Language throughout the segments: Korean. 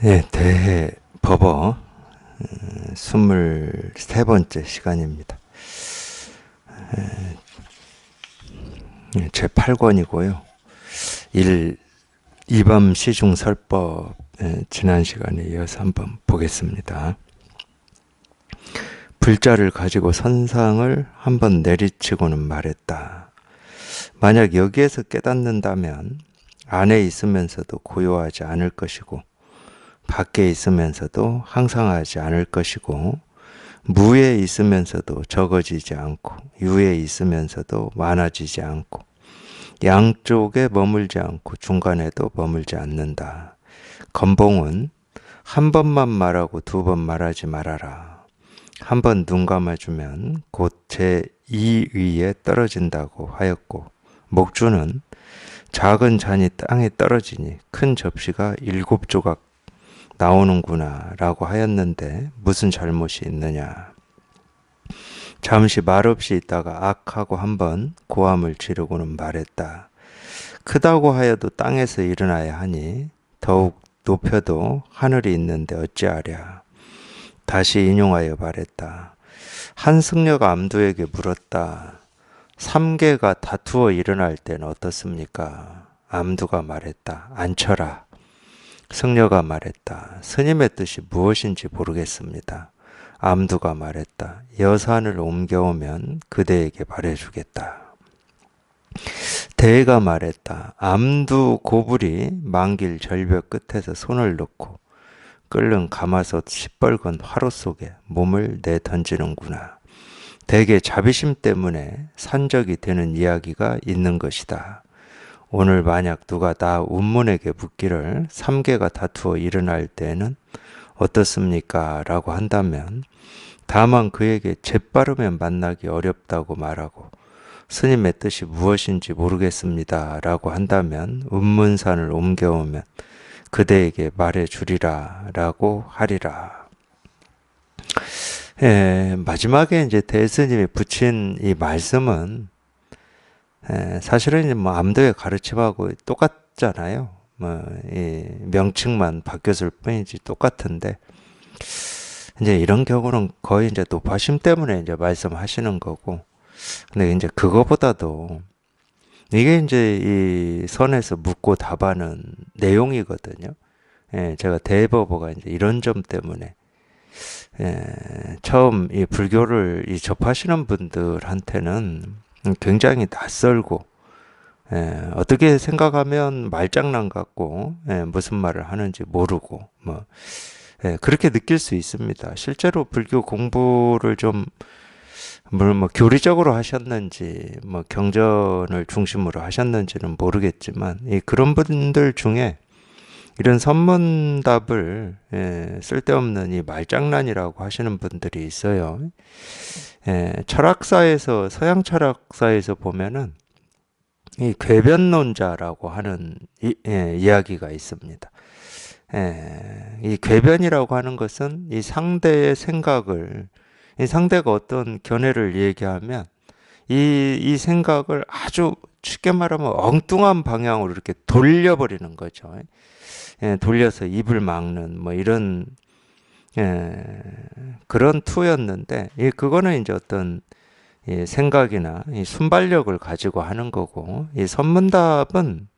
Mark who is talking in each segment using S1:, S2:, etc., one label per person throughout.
S1: 예, 대해 법어 23번째 시간입니다. 제8권이고요. 2범 시중설법 지난 시간에 이어서 한번 보겠습니다. 불자를 가지고 선상을 한번 내리치고는 말했다. 만약 여기에서 깨닫는다면 안에 있으면서도 고요하지 않을 것이고 밖에 있으면서도 항상하지 않을 것이고 무에 있으면서도 적어지지 않고 유에 있으면서도 많아지지 않고 양쪽에 머물지 않고 중간에도 머물지 않는다. 건봉은 한 번만 말하고 두 번 말하지 말아라. 한 번 눈 감아주면 곧 제2위에 떨어진다고 하였고 목주는 작은 잔이 땅에 떨어지니 큰 접시가 7조각 나오는구나 라고 하였는데 무슨 잘못이 있느냐. 잠시 말없이 있다가 악하고 한번 고함을 지르고는 말했다. 크다고 하여도 땅에서 일어나야 하니 더욱 높여도 하늘이 있는데 어찌하랴. 다시 인용하여 말했다. 한 승려가 암두에게 물었다. 삼계가 다투어 일어날 때는 어떻습니까? 암두가 말했다. 앉혀라. 승려가 말했다. 스님의 뜻이 무엇인지 모르겠습니다. 암두가 말했다. 여산을 옮겨오면 그대에게 말해주겠다. 대가 말했다. 암두 고불이 만길 절벽 끝에서 손을 넣고 끓는 가마솥 시뻘건 화로 속에 몸을 내던지는구나. 대개 자비심 때문에 산적이 되는 이야기가 있는 것이다. 오늘 만약 누가 나 운문에게 묻기를 삼계가 다투어 일어날 때는 어떻습니까? 라고 한다면 다만 그에게 재빠르면 만나기 어렵다고 말하고 스님의 뜻이 무엇인지 모르겠습니다. 라고 한다면 운문산을 옮겨오면 그대에게 말해주리라 라고 하리라. 마지막에 이제 대스님이 붙인 이 말씀은 사실은 뭐 암도의 가르침하고 똑같잖아요. 이 명칭만 바뀌었을 뿐이지 똑같은데 이제 이런 경우는 거의 이제 노파심 때문에 이제 말씀하시는 거고, 근데 이제 그거보다도 이게 이제 이 선에서 묻고 답하는 내용이거든요. 제가 대법어가 이제 이런 점 때문에 처음 이 불교를 접하시는 분들한테는 굉장히 낯설고 어떻게 생각하면 말장난 같고 무슨 말을 하는지 모르고 그렇게 느낄 수 있습니다. 실제로 불교 공부를 좀 물론 뭐 교리적으로 하셨는지 뭐 경전을 중심으로 하셨는지는 모르겠지만 그런 분들 중에 이런 선문답을 쓸데없는 이 말장난이라고 하시는 분들이 있어요. 철학사에서 서양 철학사에서 보면은 이 궤변론자라고 하는 이야기가 있습니다. 이 궤변이라고 하는 것은 이 상대의 생각을 이 상대가 어떤 견해를 얘기하면 이 생각을 아주 쉽게 말하면 엉뚱한 방향으로 이렇게 돌려버리는 거죠. 돌려서 입을 막는 뭐 이런 그런 투였는데 그거는 이제 어떤 이 생각이나 이 순발력을 가지고 하는 거고 이 선문답은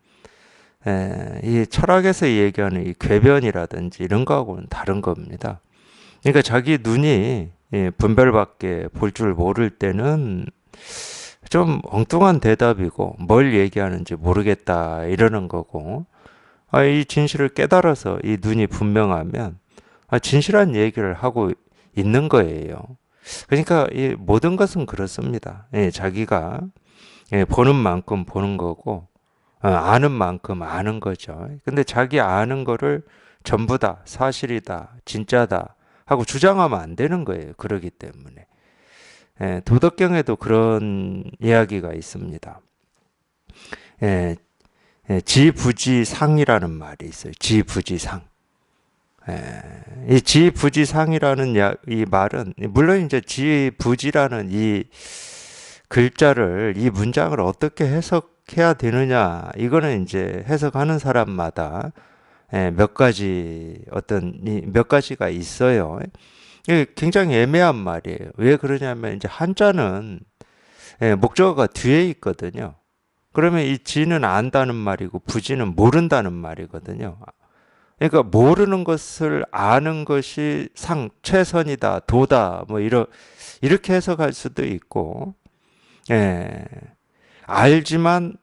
S1: 이 철학에서 얘기하는 이 궤변이라든지 이런 거하고는 다른 겁니다. 그러니까 자기 눈이 분별밖에 볼 줄 모를 때는 좀 엉뚱한 대답이고 뭘 얘기하는지 모르겠다 이러는 거고 이 진실을 깨달아서 이 눈이 분명하면 진실한 얘기를 하고 있는 거예요. 그러니까 이 모든 것은 그렇습니다. 자기가 보는 만큼 보는 거고 아는 만큼 아는 거죠. 근데 자기 아는 거를 전부 다 사실이다, 진짜다 하고 주장하면 안 되는 거예요. 그러기 때문에. 도덕경에도 그런 이야기가 있습니다. 지부지상이라는 말이 있어요. 지부지상. 이 지부지상이라는 이 말은 물론 이제 지부지라는 이 글자를 이 문장을 어떻게 해석해야 되느냐 이거는 이제 해석하는 사람마다 몇 가지 몇 가지가 있어요. 이게 굉장히 애매한 말이에요. 왜 그러냐면 이제 한자는 목적어가 뒤에 있거든요. 그러면 이 지는 안다는 말이고 부지는 모른다는 말이거든요. 그러니까 모르는 것을 아는 것이 최선이다, 도다, 뭐 이렇게 해석할 수도 있고, 예, 알지만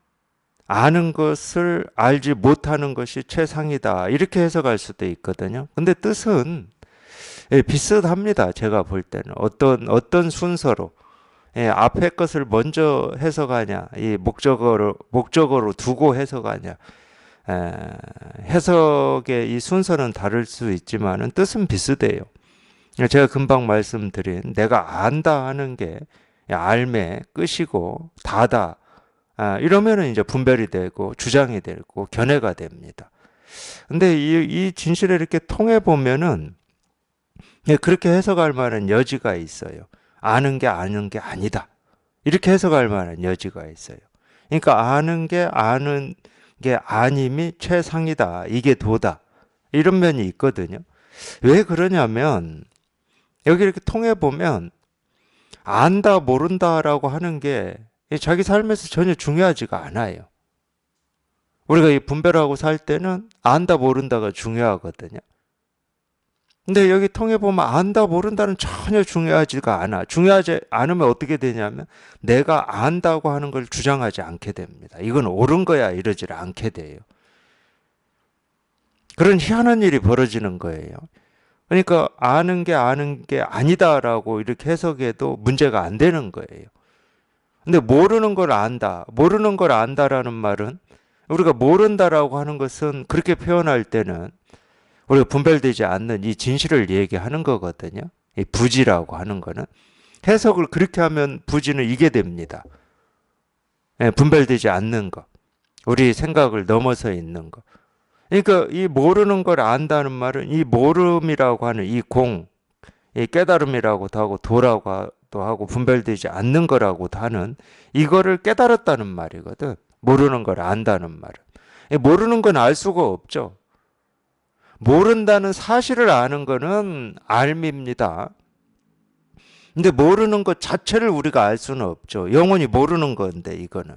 S1: 아는 것을 알지 못하는 것이 최상이다, 이렇게 해석할 수도 있거든요. 근데 뜻은 비슷합니다. 제가 볼 때는 어떤 순서로 앞에 것을 먼저 해석하냐, 이 목적어로 두고 해석하냐. 해석의 이 순서는 다를 수 있지만은 뜻은 비슷해요. 제가 금방 말씀드린 내가 안다 하는 게 알매 끝이고 다다. 이러면은 이제 분별이 되고 주장이 되고 견해가 됩니다. 근데 이 진실을 이렇게 통해 보면은 그렇게 해석할 만한 여지가 있어요. 아는 게 아니다. 이렇게 해석할 만한 여지가 있어요. 그러니까 아는 게 아님이 최상이다. 이게 도다. 이런 면이 있거든요. 왜 그러냐면 여기 이렇게 통해 보면 안다 모른다라고 하는 게 자기 삶에서 전혀 중요하지가 않아요. 우리가 이 분별하고 살 때는 안다 모른다가 중요하거든요. 근데 여기 통해 보면 안다 모른다는 전혀 중요하지가 않아. 중요하지 않으면 어떻게 되냐면 내가 안다고 하는 걸 주장하지 않게 됩니다. 이건 옳은 거야 이러질 않게 돼요. 그런 희한한 일이 벌어지는 거예요. 그러니까 아는 게 아니다라고 이렇게 해석해도 문제가 안 되는 거예요. 근데 모르는 걸 안다라는 말은 우리가 모른다라고 하는 것은 그렇게 표현할 때는 우리가 분별되지 않는 이 진실을 얘기하는 거거든요. 이 부지라고 하는 거는 해석을 그렇게 하면 부지는 이게 됩니다. 분별되지 않는 거, 우리 생각을 넘어서 있는 거. 그러니까 이 모르는 걸 안다는 말은 이 모름이라고 하는 이 이 깨달음이라고도 하고 도라고도 하고 분별되지 않는 거라고도 하는 이거를 깨달았다는 말이거든. 모르는 걸 안다는 말은. 모르는 건 알 수가 없죠. 모른다는 사실을 아는 거는 알미입니다. 근데 모르는 것 자체를 우리가 알 수는 없죠. 영원히 모르는 건데 이거는.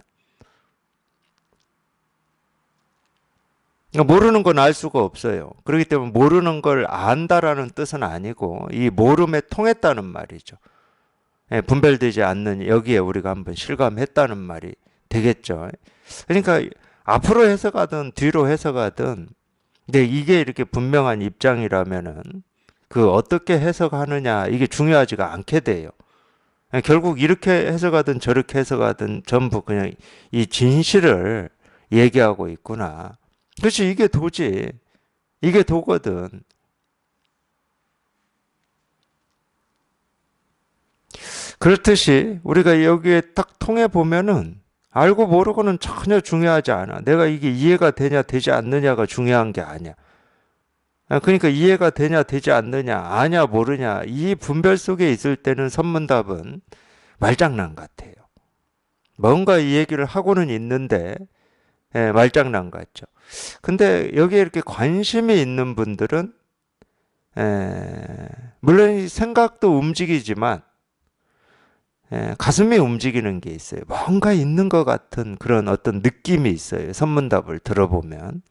S1: 모르는 건 알 수가 없어요. 그렇기 때문에 모르는 걸 안다라는 뜻은 아니고 이 모름에 통했다는 말이죠. 분별되지 않는 여기에 우리가 한번 실감했다는 말이 되겠죠. 그러니까 앞으로 해석하든 뒤로 해석하든 근데 이게 이렇게 분명한 입장이라면은 그 어떻게 해석하느냐 이게 중요하지가 않게 돼요. 결국 이렇게 해석하든 저렇게 해석하든 전부 그냥 이 진실을 얘기하고 있구나. 그렇지, 이게 도지. 이게 도거든. 그렇듯이 우리가 여기에 딱 통해 보면은 알고 모르고는 전혀 중요하지 않아. 내가 이게 이해가 되냐 되지 않느냐가 중요한 게 아니야. 그러니까 이해가 되냐 되지 않느냐 아냐 모르냐 이 분별 속에 있을 때는 선문답은 말장난 같아요. 뭔가 이 얘기를 하고는 있는데 말장난 같죠. 근데 여기에 이렇게 관심이 있는 분들은 물론 이 생각도 움직이지만 가슴이 움직이는 게 있어요. 뭔가 있는 것 같은 그런 어떤 느낌이 있어요. 선문답을 들어보면.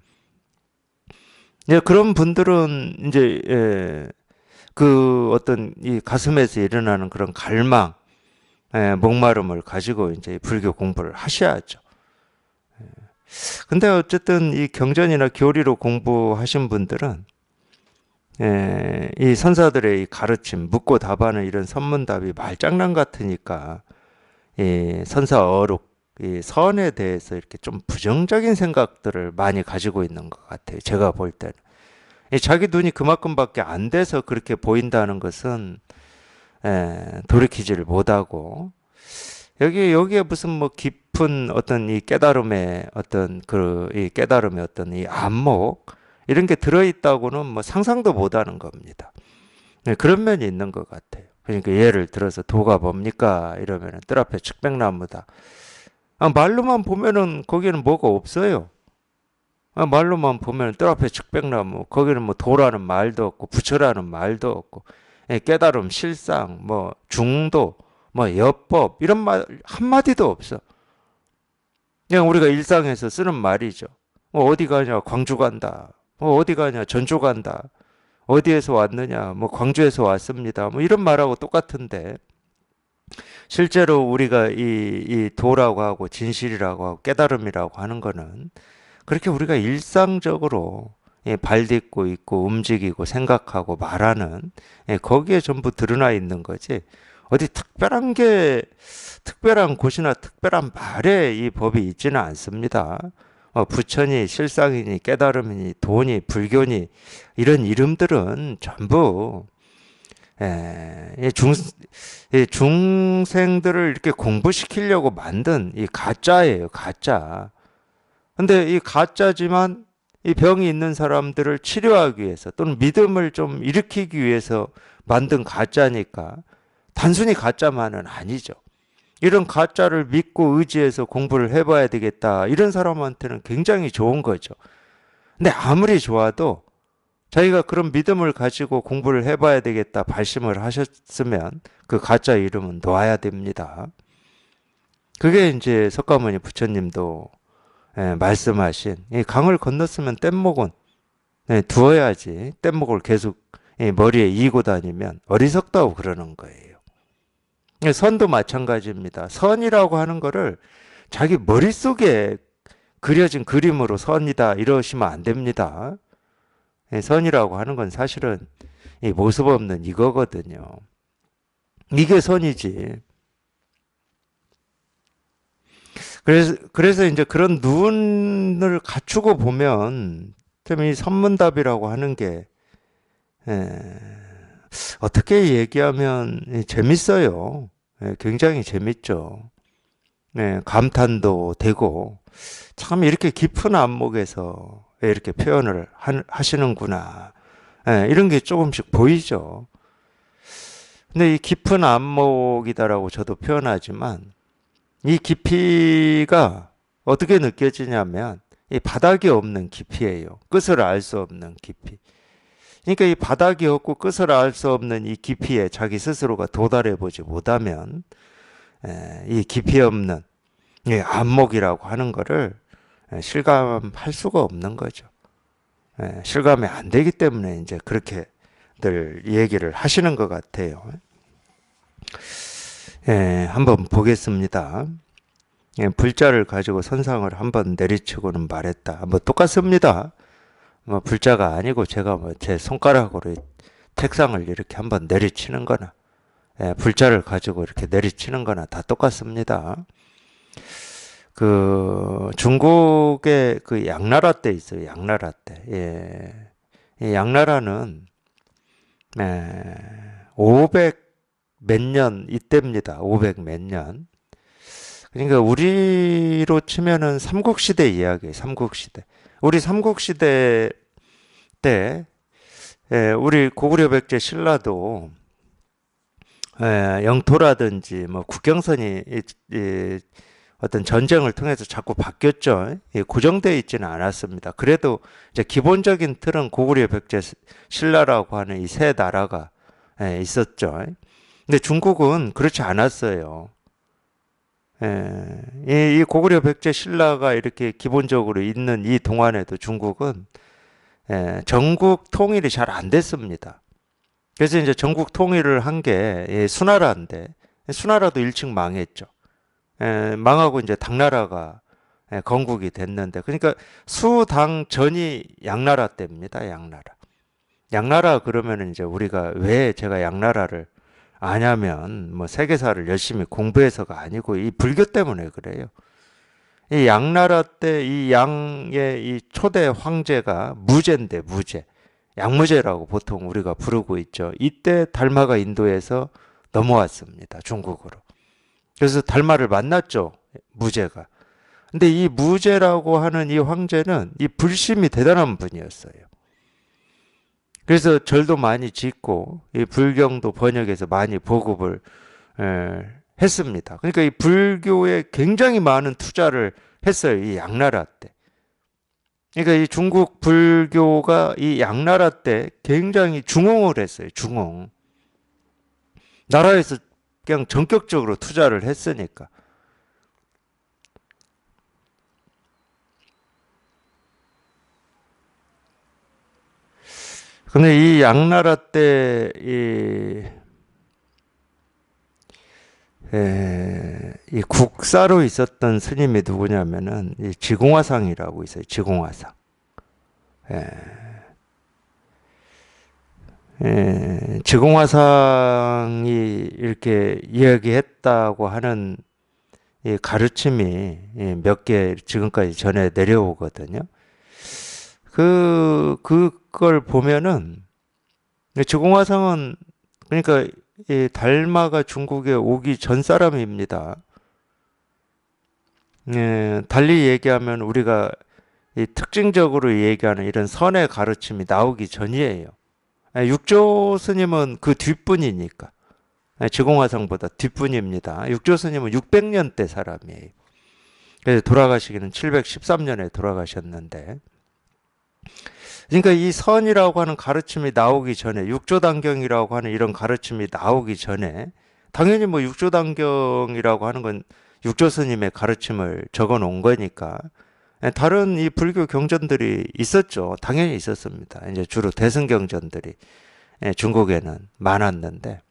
S1: 그런 분들은 이제 그 어떤 이 가슴에서 일어나는 그런 갈망, 목마름을 가지고 이제 불교 공부를 하셔야죠. 근데 어쨌든 이 경전이나 교리로 공부하신 분들은 이 선사들의 이 가르침, 묻고 답하는 이런 선문답이 말장난 같으니까 이 선사 어록, 이 선에 대해서 이렇게 좀 부정적인 생각들을 많이 가지고 있는 것 같아요. 제가 볼 때는. 자기 눈이 그만큼밖에 안 돼서 그렇게 보인다는 것은 돌이키지를 못하고 여기에 무슨 뭐 깊은 어떤 이 깨달음의 어떤 이 깨달음의 어떤 이 안목 이런 게 들어있다고는 뭐 상상도 못하는 겁니다. 그런 면이 있는 것 같아요. 그러니까 예를 들어서 도가 뭡니까? 이러면은 뜰 앞에 측백나무다. 말로만 보면은 거기는 뭐가 없어요. 말로만 보면 뜰 앞에 측백나무, 거기는 뭐 도라는 말도 없고 부처라는 말도 없고, 깨달음, 실상, 뭐 중도, 뭐 여법 이런 말 한마디도 없어. 그냥 우리가 일상에서 쓰는 말이죠. 뭐 어디 가냐, 광주 간다. 뭐 어디 가냐, 전주 간다. 어디에서 왔느냐, 뭐 광주에서 왔습니다. 뭐 이런 말하고 똑같은데, 실제로 우리가 이 도라고 하고 진실이라고 하고 깨달음이라고 하는 거는 그렇게 우리가 일상적으로 발 딛고 있고 움직이고 생각하고 말하는, 거기에 전부 드러나 있는 거지. 어디 특별한 곳이나 특별한 말에 이 법이 있지는 않습니다. 부처니 실상이니 깨달음이니 도니 불교니 이런 이름들은 전부 이 중생들을 이렇게 공부시키려고 만든 이 가짜예요, 가짜. 근데 이 가짜지만 이 병이 있는 사람들을 치료하기 위해서 또는 믿음을 좀 일으키기 위해서 만든 가짜니까 단순히 가짜만은 아니죠. 이런 가짜를 믿고 의지해서 공부를 해봐야 되겠다. 이런 사람한테는 굉장히 좋은 거죠. 근데 아무리 좋아도 자기가 그런 믿음을 가지고 공부를 해봐야 되겠다 발심을 하셨으면 그 가짜 이름은 놓아야 됩니다. 그게 이제 석가모니 부처님도 말씀하신 이 강을 건넜으면 뗏목은 두어야지 뗏목을 계속 머리에 이고 다니면 어리석다고 그러는 거예요. 선도 마찬가지입니다. 선이라고 하는 거를 자기 머릿속에 그려진 그림으로 선이다 이러시면 안 됩니다. 선이라고 하는 건 사실은 이 모습 없는 이거거든요. 이게 선이지. 그래서 이제 그런 눈을 갖추고 보면 이 선문답이라고 하는 게 어떻게 얘기하면 재밌어요. 굉장히 재밌죠. 감탄도 되고 참 이렇게 깊은 안목에서 이렇게 표현을 하시는구나. 이런 게 조금씩 보이죠. 근데 이 깊은 안목이다라고 저도 표현하지만 이 깊이가 어떻게 느껴지냐면 이 바닥이 없는 깊이예요. 끝을 알 수 없는 깊이. 그러니까 이 바닥이 없고 끝을 알 수 없는 이 깊이에 자기 스스로가 도달해 보지 못하면 이 깊이 없는 이 안목이라고 하는 거를 실감할 수가 없는 거죠. 실감이 안 되기 때문에 이제 그렇게들 얘기를 하시는 것 같아요. 한번 보겠습니다. 불자를 가지고 선상을 한번 내리치고는 말했다. 뭐 똑같습니다. 뭐 불자가 아니고 제가 뭐 제 손가락으로 책상을 이렇게 한번 내리치는 거나 불자를 가지고 이렇게 내리치는 거나 다 똑같습니다. 그 중국의 그 양나라 때 있어요. 양나라 때. 이 양나라는 500 몇 년 이때입니다. 500 몇 년. 그러니까 우리로 치면은 삼국시대 이야기예요. 삼국시대. 우리 삼국시대 때 우리 고구려 백제 신라도 영토라든지 뭐 국경선이 어떤 전쟁을 통해서 자꾸 바뀌었죠. 고정되어 있지는 않았습니다. 그래도 이제 기본적인 틀은 고구려 백제 신라라고 하는 이 세 나라가 있었죠. 근데 중국은 그렇지 않았어요. 이 고구려 백제 신라가 이렇게 기본적으로 있는 이 동안에도 중국은 전국 통일이 잘 안 됐습니다. 그래서 이제 전국 통일을 한 게 수나라인데 수나라도 일찍 망했죠. 망하고 이제 당나라가 건국이 됐는데 그러니까 수당 전이 양나라 때입니다. 양나라. 양나라 그러면 이제 우리가 왜 제가 양나라를 아냐면 뭐 세계사를 열심히 공부해서가 아니고 이 불교 때문에 그래요. 이 양나라 때 이 양의 이 초대 황제가 무제인데 무제. 양무제라고 보통 우리가 부르고 있죠. 이때 달마가 인도에서 넘어왔습니다. 중국으로. 그래서 달마를 만났죠. 무제가. 근데 이 무제라고 하는 이 황제는 이 불심이 대단한 분이었어요. 그래서 절도 많이 짓고 이 불경도 번역해서 많이 보급을 했습니다. 그러니까 이 불교에 굉장히 많은 투자를 했어요. 이 양나라 때. 그러니까 이 중국 불교가 이 양나라 때 굉장히 중흥을 했어요. 중흥. 나라에서 그냥 전격적으로 투자를 했으니까. 근데 이 양나라 때 이 국사로 있었던 스님이 누구냐면은 이 지공화상이라고 있어요. 지공화상. 예, 지공화상이 이렇게 이야기했다고 하는 이 가르침이 몇 개 지금까지 전해 내려오거든요. 그걸 보면은 지공화상은 그러니까 이 달마가 중국에 오기 전 사람입니다. 달리 얘기하면 우리가 이 특징적으로 얘기하는 이런 선의 가르침이 나오기 전이에요. 육조 스님은 그 뒷분이니까. 지공화상보다 뒷분입니다. 육조 스님은 600년대 사람이에요. 그래서 돌아가시기는 713년에 돌아가셨는데, 그러니까 이 선이라고 하는 가르침이 나오기 전에, 육조단경이라고 하는 이런 가르침이 나오기 전에, 당연히 뭐 육조단경이라고 하는 건 육조 스님의 가르침을 적어 놓은 거니까, 다른 이 불교 경전들이 있었죠. 당연히 있었습니다. 이제 주로 대승경전들이 중국에는 많았는데,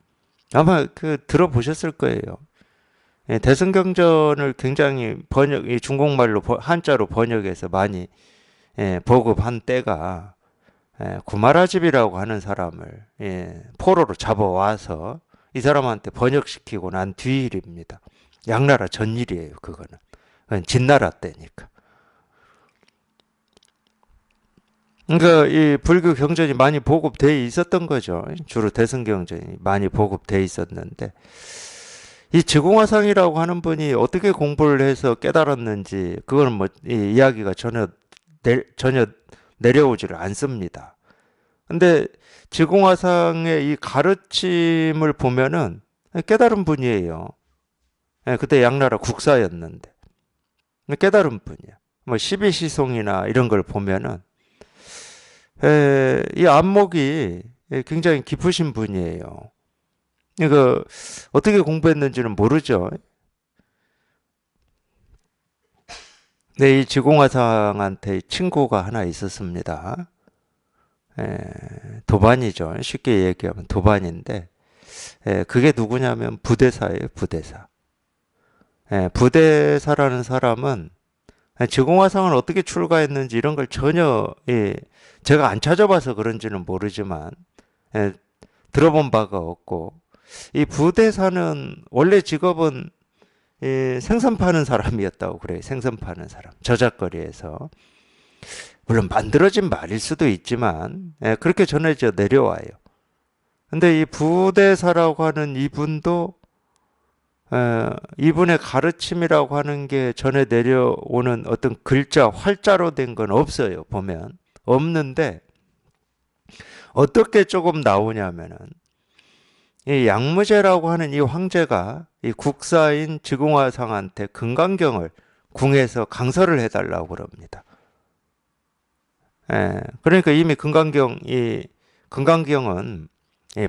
S1: 아마 그 들어보셨을 거예요. 대승경전을 굉장히 이 중국말로 한자로 번역해서 많이 보급한 때가 구마라집이라고 하는 사람을 포로로 잡아와서 이 사람한테 번역시키고 난 뒤일입니다. 양나라 전일이에요, 그거는. 그건 진나라 때니까. 그러니까 이 불교 경전이 많이 보급돼 있었던 거죠. 주로 대승경전이 많이 보급돼 있었는데 이 지공화상이라고 하는 분이 어떻게 공부를 해서 깨달았는지 그거는 뭐 이야기가 전혀 내려오지를 않습니다. 근데 지공화상의 이 가르침을 보면은 깨달은 분이에요. 그때 양나라 국사였는데 깨달은 분이야. 뭐 십이시송이나 이런 걸 보면은 이 안목이 굉장히 깊으신 분이에요. 이거 어떻게 공부했는지는 모르죠. 네, 이 지공화상한테 친구가 하나 있었습니다. 도반이죠. 쉽게 얘기하면 도반인데, 그게 누구냐면 부대사예요, 부대사. 부대사라는 사람은 지공화상을 어떻게 출가했는지 이런 걸 전혀 제가 안 찾아봐서 그런지는 모르지만 들어본 바가 없고 이 부대사는 원래 직업은 생선 파는 사람이었다고 그래요. 생선 파는 사람. 저작거리에서. 물론 만들어진 말일 수도 있지만 그렇게 전해져 내려와요. 근데 이 부대사라고 하는 이분도 이분의 가르침이라고 하는 게 전해 내려오는 어떤 글자, 활자로 된 건 없어요. 보면. 없는데 어떻게 조금 나오냐면은 이 양무제라고 하는 이 황제가 이 국사인 지공화상한테 금강경을 궁에서 강설을 해달라고 그럽니다. 그러니까 이미 금강경은 이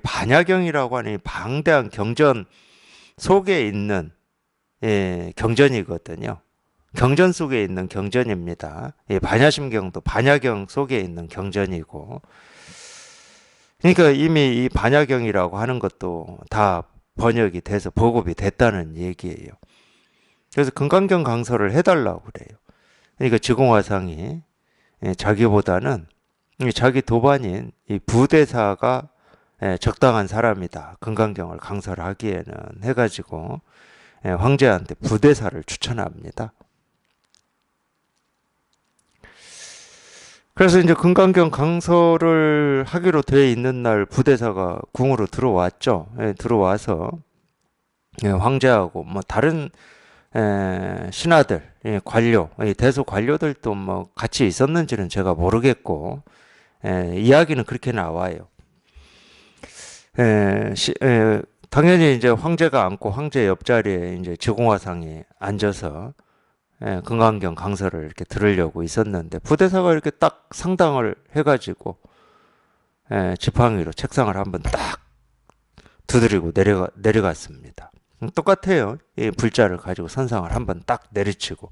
S1: 반야경이라고 하는 이 방대한 경전 속에 있는 경전이거든요. 경전 속에 있는 경전입니다. 반야심경도 반야경 속에 있는 경전이고, 그러니까 이미 이 반야경이라고 하는 것도 다 번역이 돼서 보급이 됐다는 얘기예요. 그래서 금강경 강설을 해달라고 그래요. 그러니까 지공화상이 자기보다는 자기 도반인 이 부대사가 적당한 사람이다. 금강경을 강설하기에는 해가지고 황제한테 부대사를 추천합니다. 그래서 이제 금강경 강설을 하기로 돼 있는 날 부대사가 궁으로 들어왔죠. 들어와서 황제하고 뭐 다른 신하들, 관료, 대소 관료들도 뭐 같이 있었는지는 제가 모르겠고 이야기는 그렇게 나와요. 당연히 이제 황제가 앉고 황제 옆자리에 이제 지공화상이 앉아서 금강경 강서를 이렇게 들으려고 있었는데 부대사가 이렇게 딱 상당을 해가지고 지팡이로 책상을 한번 딱 두드리고 내려갔습니다. 똑같아요. 이 불자를 가지고 선상을 한번 딱 내리치고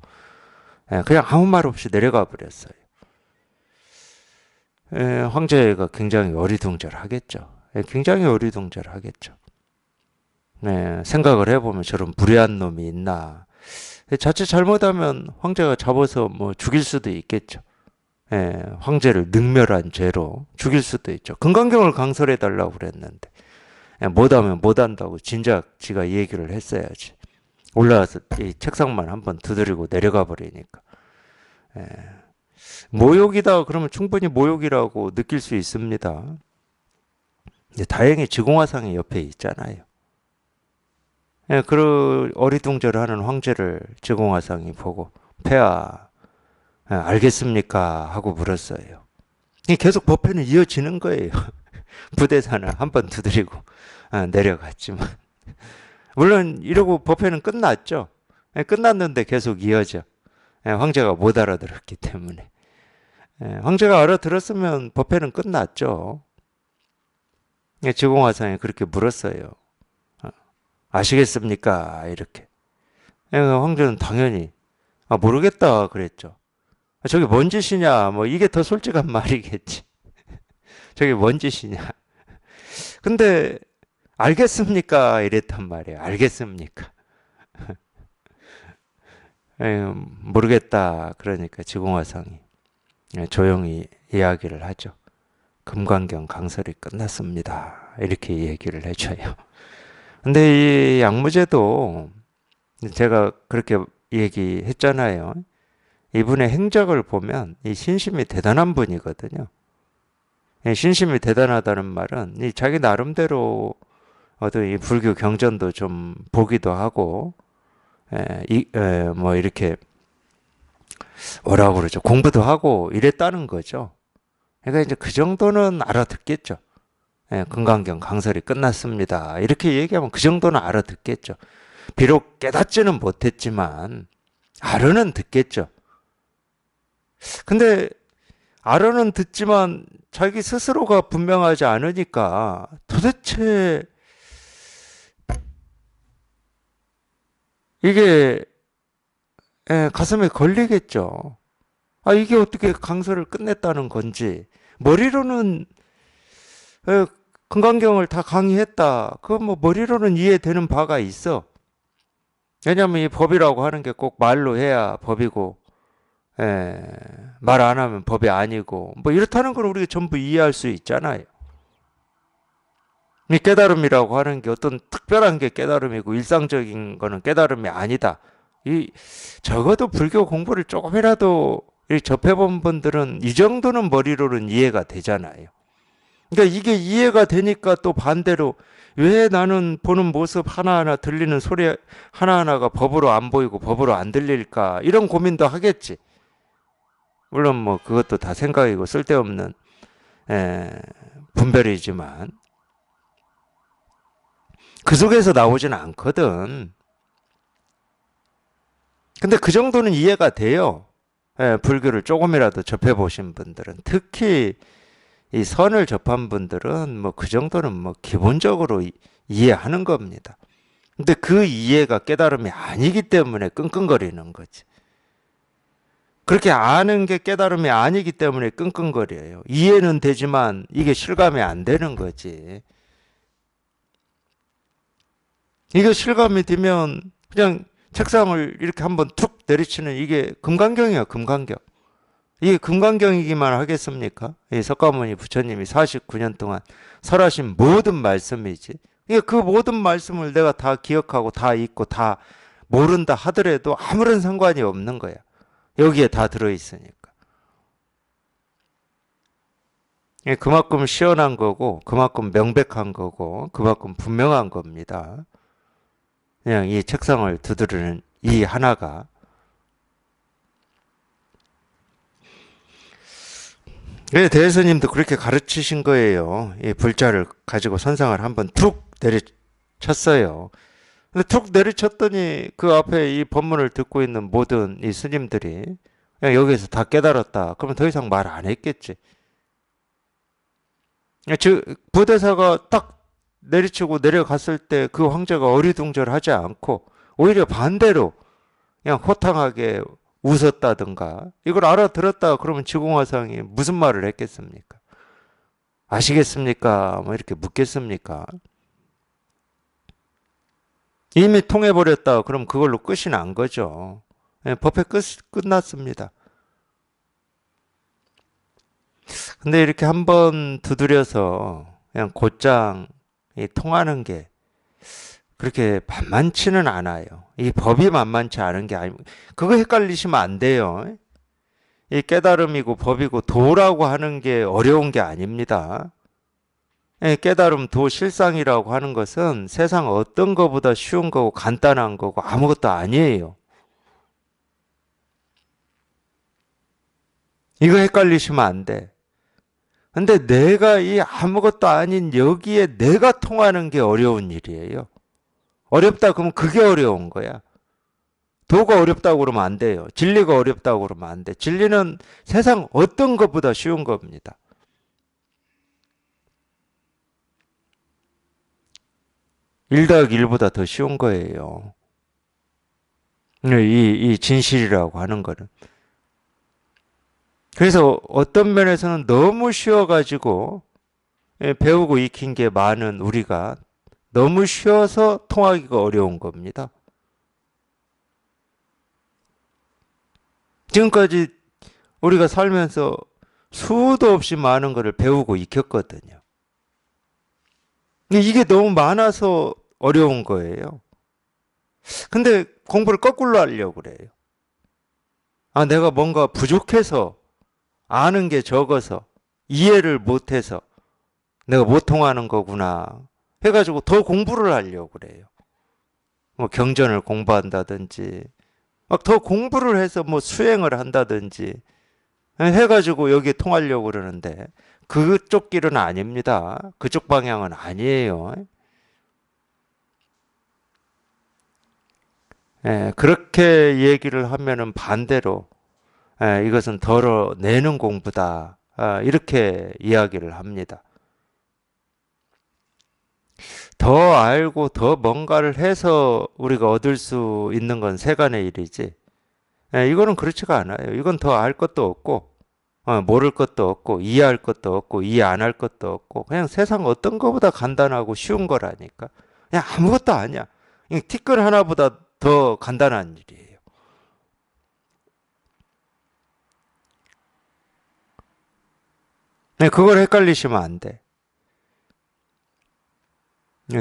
S1: 그냥 아무 말 없이 내려가 버렸어요. 황제가 굉장히 어리둥절하겠죠. 굉장히 어리둥절하겠죠. 생각을 해보면 저런 무례한 놈이 있나. 자칫 잘못하면 황제가 잡아서 뭐 죽일 수도 있겠죠. 황제를 능멸한 죄로 죽일 수도 있죠. 금강경을 강설해 달라고 그랬는데 못하면 못한다고 진작 지가 얘기를 했어야지. 올라와서 이 책상만 한번 두드리고 내려가 버리니까. 모욕이다 그러면 충분히 모욕이라고 느낄 수 있습니다. 다행히 지공화상이 옆에 있잖아요. 그 어리둥절하는 황제를 지공화상이 보고 폐하 알겠습니까? 하고 물었어요. 계속 법회는 이어지는 거예요. 부대사는 한번 두드리고 내려갔지만 물론 이러고 법회는 끝났죠. 끝났는데 계속 이어져. 황제가 못 알아들었기 때문에. 황제가 알아들었으면 법회는 끝났죠. 지공화상이 그렇게 물었어요. 아시겠습니까? 이렇게. 황제는 당연히 모르겠다 그랬죠. 저게 뭔 짓이냐? 뭐 이게 더 솔직한 말이겠지. 저게 뭔 짓이냐? 근데 알겠습니까? 이랬단 말이에요. 알겠습니까? 모르겠다. 그러니까 지공화상이 조용히 이야기를 하죠. 금강경 강설이 끝났습니다. 이렇게 얘기를 해줘요. 근데 이 양무제도 제가 그렇게 얘기했잖아요. 이분의 행적을 보면 이 신심이 대단한 분이거든요. 신심이 대단하다는 말은 이 자기 나름대로 어떤 이 불교 경전도 좀 보기도 하고, 뭐 이렇게 뭐라고 그러죠? 공부도 하고 이랬다는 거죠. 그러니까 이제 그 정도는 알아듣겠죠. 금강경 강설이 끝났습니다. 이렇게 얘기하면 그 정도는 알아듣겠죠. 비록 깨닫지는 못했지만 알아는 듣겠죠. 근데 알아는 듣지만 자기 스스로가 분명하지 않으니까 도대체 이게 가슴에 걸리겠죠. 이게 어떻게 강설을 끝냈다는 건지. 머리로는 금강경을 다 강의했다. 그건 뭐 머리로는 이해되는 바가 있어. 왜냐하면 이 법이라고 하는 게 꼭 말로 해야 법이고 말 안 하면 법이 아니고 뭐 이렇다는 걸 우리가 전부 이해할 수 있잖아요. 이 깨달음이라고 하는 게 어떤 특별한 게 깨달음이고 일상적인 거는 깨달음이 아니다. 적어도 불교 공부를 조금이라도 접해본 분들은 이 정도는 머리로는 이해가 되잖아요. 그러니까 이게 이해가 되니까 또 반대로 왜 나는 보는 모습 하나하나 들리는 소리 하나하나가 법으로 안 보이고 법으로 안 들릴까 이런 고민도 하겠지. 물론 뭐 그것도 다 생각이고 쓸데없는 분별이지만 그 속에서 나오지는 않거든. 근데 그 정도는 이해가 돼요. 불교를 조금이라도 접해보신 분들은. 특히 이 선을 접한 분들은 뭐 그 정도는 뭐 기본적으로 이해하는 겁니다. 근데 그 이해가 깨달음이 아니기 때문에 끙끙거리는 거지. 그렇게 아는 게 깨달음이 아니기 때문에 끙끙거려요. 이해는 되지만 이게 실감이 안 되는 거지. 이게 실감이 되면 그냥 책상을 이렇게 한번 툭 내리치는 이게 금강경이야, 금강경. 이게 금강경이기만 하겠습니까? 이 석가모니 부처님이 49년 동안 설하신 모든 말씀이지. 그 모든 말씀을 내가 다 기억하고 다 읽고 다 모른다 하더라도 아무런 상관이 없는 거야. 여기에 다 들어있으니까. 그만큼 시원한 거고, 그만큼 명백한 거고, 그만큼 분명한 겁니다. 그냥 이 책상을 두드리는 이 하나가. 대스님도 그렇게 가르치신 거예요. 이 불자를 가지고 선상을 한번 툭 내리쳤어요. 근데 툭 내리쳤더니 그 앞에 이 법문을 듣고 있는 모든 이 스님들이 그냥 여기에서 다 깨달았다. 그러면 더 이상 말 안 했겠지. 즉 부대사가 딱 내리치고 내려갔을 때 그 황제가 어리둥절하지 않고 오히려 반대로 그냥 호탕하게 웃었다든가 이걸 알아들었다 그러면 지공화상이 무슨 말을 했겠습니까? 아시겠습니까? 뭐 이렇게 묻겠습니까? 이미 통해버렸다 그럼 그걸로 끝이 난 거죠. 예, 법회 끝났습니다. 근데 이렇게 한번 두드려서 그냥 곧장 통하는 게 그렇게 만만치는 않아요. 이 법이 만만치 않은 게 아니고 그거 헷갈리시면 안 돼요. 이 깨달음이고 법이고 도라고 하는 게 어려운 게 아닙니다. 예, 깨달음 도 실상이라고 하는 것은 세상 어떤 거보다 쉬운 거고 간단한 거고 아무것도 아니에요. 이거 헷갈리시면 안 돼. 근데 내가 이 아무것도 아닌 여기에 내가 통하는 게 어려운 일이에요. 어렵다 그러면 그게 어려운 거야. 도가 어렵다고 그러면 안 돼요. 진리가 어렵다고 그러면 안 돼. 진리는 세상 어떤 것보다 쉬운 겁니다. 1 더하기 1보다 더 쉬운 거예요. 이 진실이라고 하는 거는. 그래서 어떤 면에서는 너무 쉬워가지고 배우고 익힌 게 많은 우리가 너무 쉬워서 통하기가 어려운 겁니다. 지금까지 우리가 살면서 수도 없이 많은 것을 배우고 익혔거든요. 이게 너무 많아서 어려운 거예요. 근데 공부를 거꾸로 하려고 그래요. 아, 내가 뭔가 부족해서 아는 게 적어서 이해를 못해서 내가 못 통하는 거구나 해가지고 더 공부를 하려고 그래요. 뭐 경전을 공부한다든지 막 더 공부를 해서 뭐 수행을 한다든지 해가지고 여기에 통하려고 그러는데 그쪽 길은 아닙니다. 그쪽 방향은 아니에요. 예, 그렇게 얘기를 하면은 반대로 예, 이것은 덜어내는 공부다. 아, 이렇게 이야기를 합니다. 더 알고 더 뭔가를 해서 우리가 얻을 수 있는 건 세간의 일이지. 예, 이거는 그렇지가 않아요. 이건 더 알 것도 없고, 모를 것도 없고, 이해할 것도 없고, 이해 안 할 것도 없고, 그냥 세상 어떤 것보다 간단하고 쉬운 거라니까. 그냥 아무것도 아니야. 그냥 티끌 하나보다 더 간단한 일이에요. 네, 그걸 헷갈리시면 안 돼.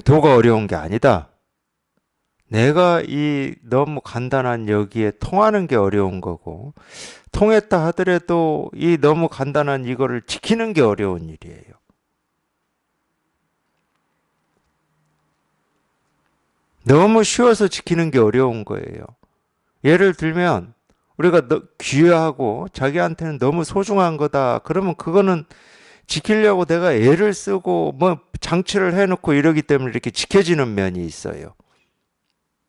S1: 도가 어려운 게 아니다. 내가 이 너무 간단한 여기에 통하는 게 어려운 거고, 통했다 하더라도 이 너무 간단한 이거를 지키는 게 어려운 일이에요. 너무 쉬워서 지키는 게 어려운 거예요. 예를 들면, 우리가 귀하고 자기한테는 너무 소중한 거다. 그러면 그거는 지키려고 내가 애를 쓰고 뭐 장치를 해놓고 이러기 때문에 이렇게 지켜지는 면이 있어요.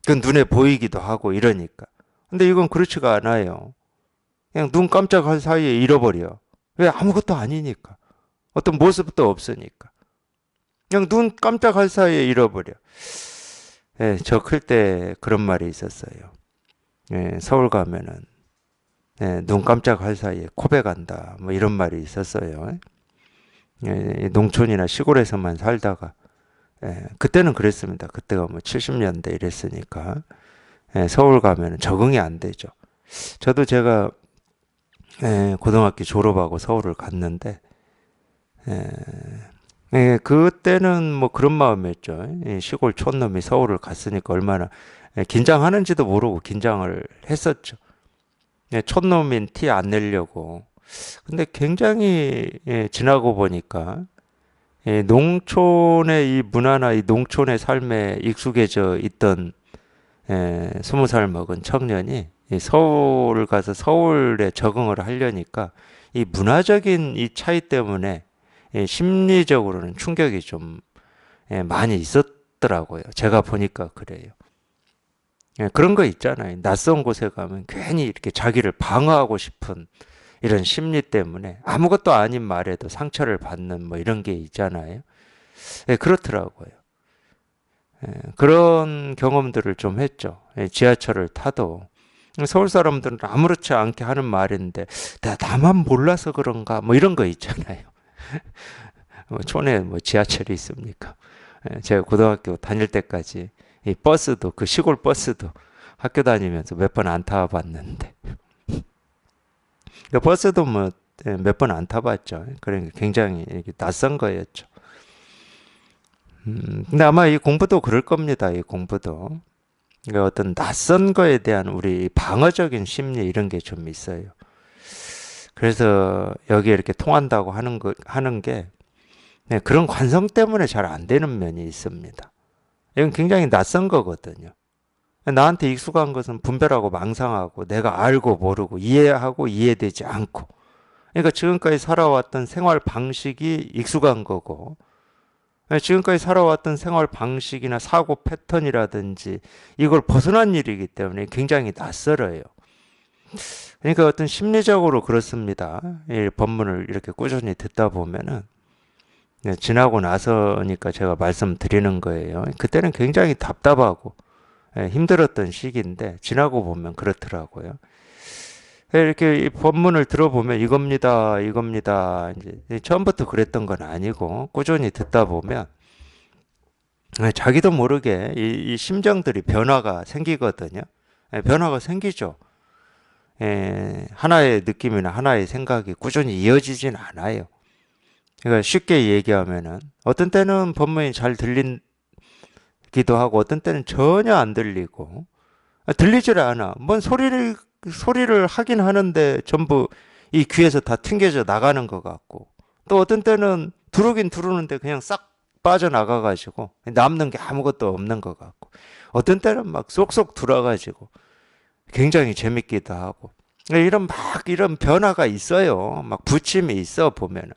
S1: 그건 눈에 보이기도 하고 이러니까. 근데 이건 그렇지가 않아요. 그냥 눈 깜짝할 사이에 잃어버려. 왜? 아무것도 아니니까. 어떤 모습도 없으니까. 그냥 눈 깜짝할 사이에 잃어버려. 예, 저 클 때 그런 말이 있었어요. 예, 서울 가면은 예, 눈 깜짝할 사이에 코베 간다. 뭐 이런 말이 있었어요. 예, 농촌이나 시골에서만 살다가 예, 그때는 그랬습니다. 그때가 뭐 70년대 이랬으니까 예, 서울 가면 적응이 안 되죠. 저도 제가 예, 고등학교 졸업하고 서울을 갔는데 예, 예, 그때는 뭐 그런 마음이었죠. 예, 시골 촌놈이 서울을 갔으니까 얼마나 예, 긴장하는지도 모르고 긴장을 했었죠. 예, 촌놈인 티 안 내려고. 근데 굉장히 예, 지나고 보니까 예, 농촌의 이 문화나 이 농촌의 삶에 익숙해져 있던 20살 먹은 청년이 이 서울 가서 서울에 적응을 하려니까 이 문화적인 이 차이 때문에 심리적으로는 충격이 좀 많이 있었더라고요. 제가 보니까 그래요. 그런 거 있잖아요. 낯선 곳에 가면 괜히 이렇게 자기를 방어하고 싶은 이런 심리 때문에 아무것도 아닌 말에도 상처를 받는 뭐 이런 게 있잖아요. 그렇더라고요. 그런 경험들을 좀 했죠. 지하철을 타도 서울 사람들은 아무렇지 않게 하는 말인데 나만 몰라서 그런가 뭐 이런 거 있잖아요. 촌에 뭐 지하철이 있습니까? 제가 고등학교 다닐 때까지 이 버스도 그 시골 버스도 학교 다니면서 몇 번 안 타봤는데 버스도 뭐 몇 번 안 타봤죠. 그러니까 굉장히 낯선 거였죠. 근데 아마 이 공부도 그럴 겁니다. 이 공부도. 그러니까 어떤 낯선 거에 대한 우리 방어적인 심리 이런 게 좀 있어요. 그래서 여기에 이렇게 통한다고 하는 게 그런 관성 때문에 잘 안 되는 면이 있습니다. 이건 굉장히 낯선 거거든요. 나한테 익숙한 것은 분별하고 망상하고 내가 알고 모르고 이해하고 이해되지 않고 그러니까 지금까지 살아왔던 생활 방식이 익숙한 거고 지금까지 살아왔던 생활 방식이나 사고 패턴이라든지 이걸 벗어난 일이기 때문에 굉장히 낯설어요. 그러니까 어떤 심리적으로 그렇습니다. 이 법문을 이렇게 꾸준히 듣다 보면은 지나고 나서니까 제가 말씀드리는 거예요. 그때는 굉장히 답답하고 힘들었던 시기인데 지나고 보면 그렇더라고요. 이렇게 이 법문을 들어보면 이겁니다, 이겁니다. 이제 처음부터 그랬던 건 아니고 꾸준히 듣다 보면 자기도 모르게 이 심정들이 변화가 생기거든요. 변화가 생기죠. 하나의 느낌이나 하나의 생각이 꾸준히 이어지진 않아요. 그러니까 쉽게 얘기하면은 어떤 때는 법문이 잘 들리기도 하고 어떤 때는 전혀 안 들리고 들리질 않아. 뭔 소리를 하긴 하는데 전부 이 귀에서 다 튕겨져 나가는 것 같고 또 어떤 때는 들어오긴 들어오는데 그냥 싹 빠져나가가지고 남는 게 아무것도 없는 것 같고 어떤 때는 막 쏙쏙 들어가지고 굉장히 재밌기도 하고 이런 변화가 있어요. 막 부침이 있어 보면은.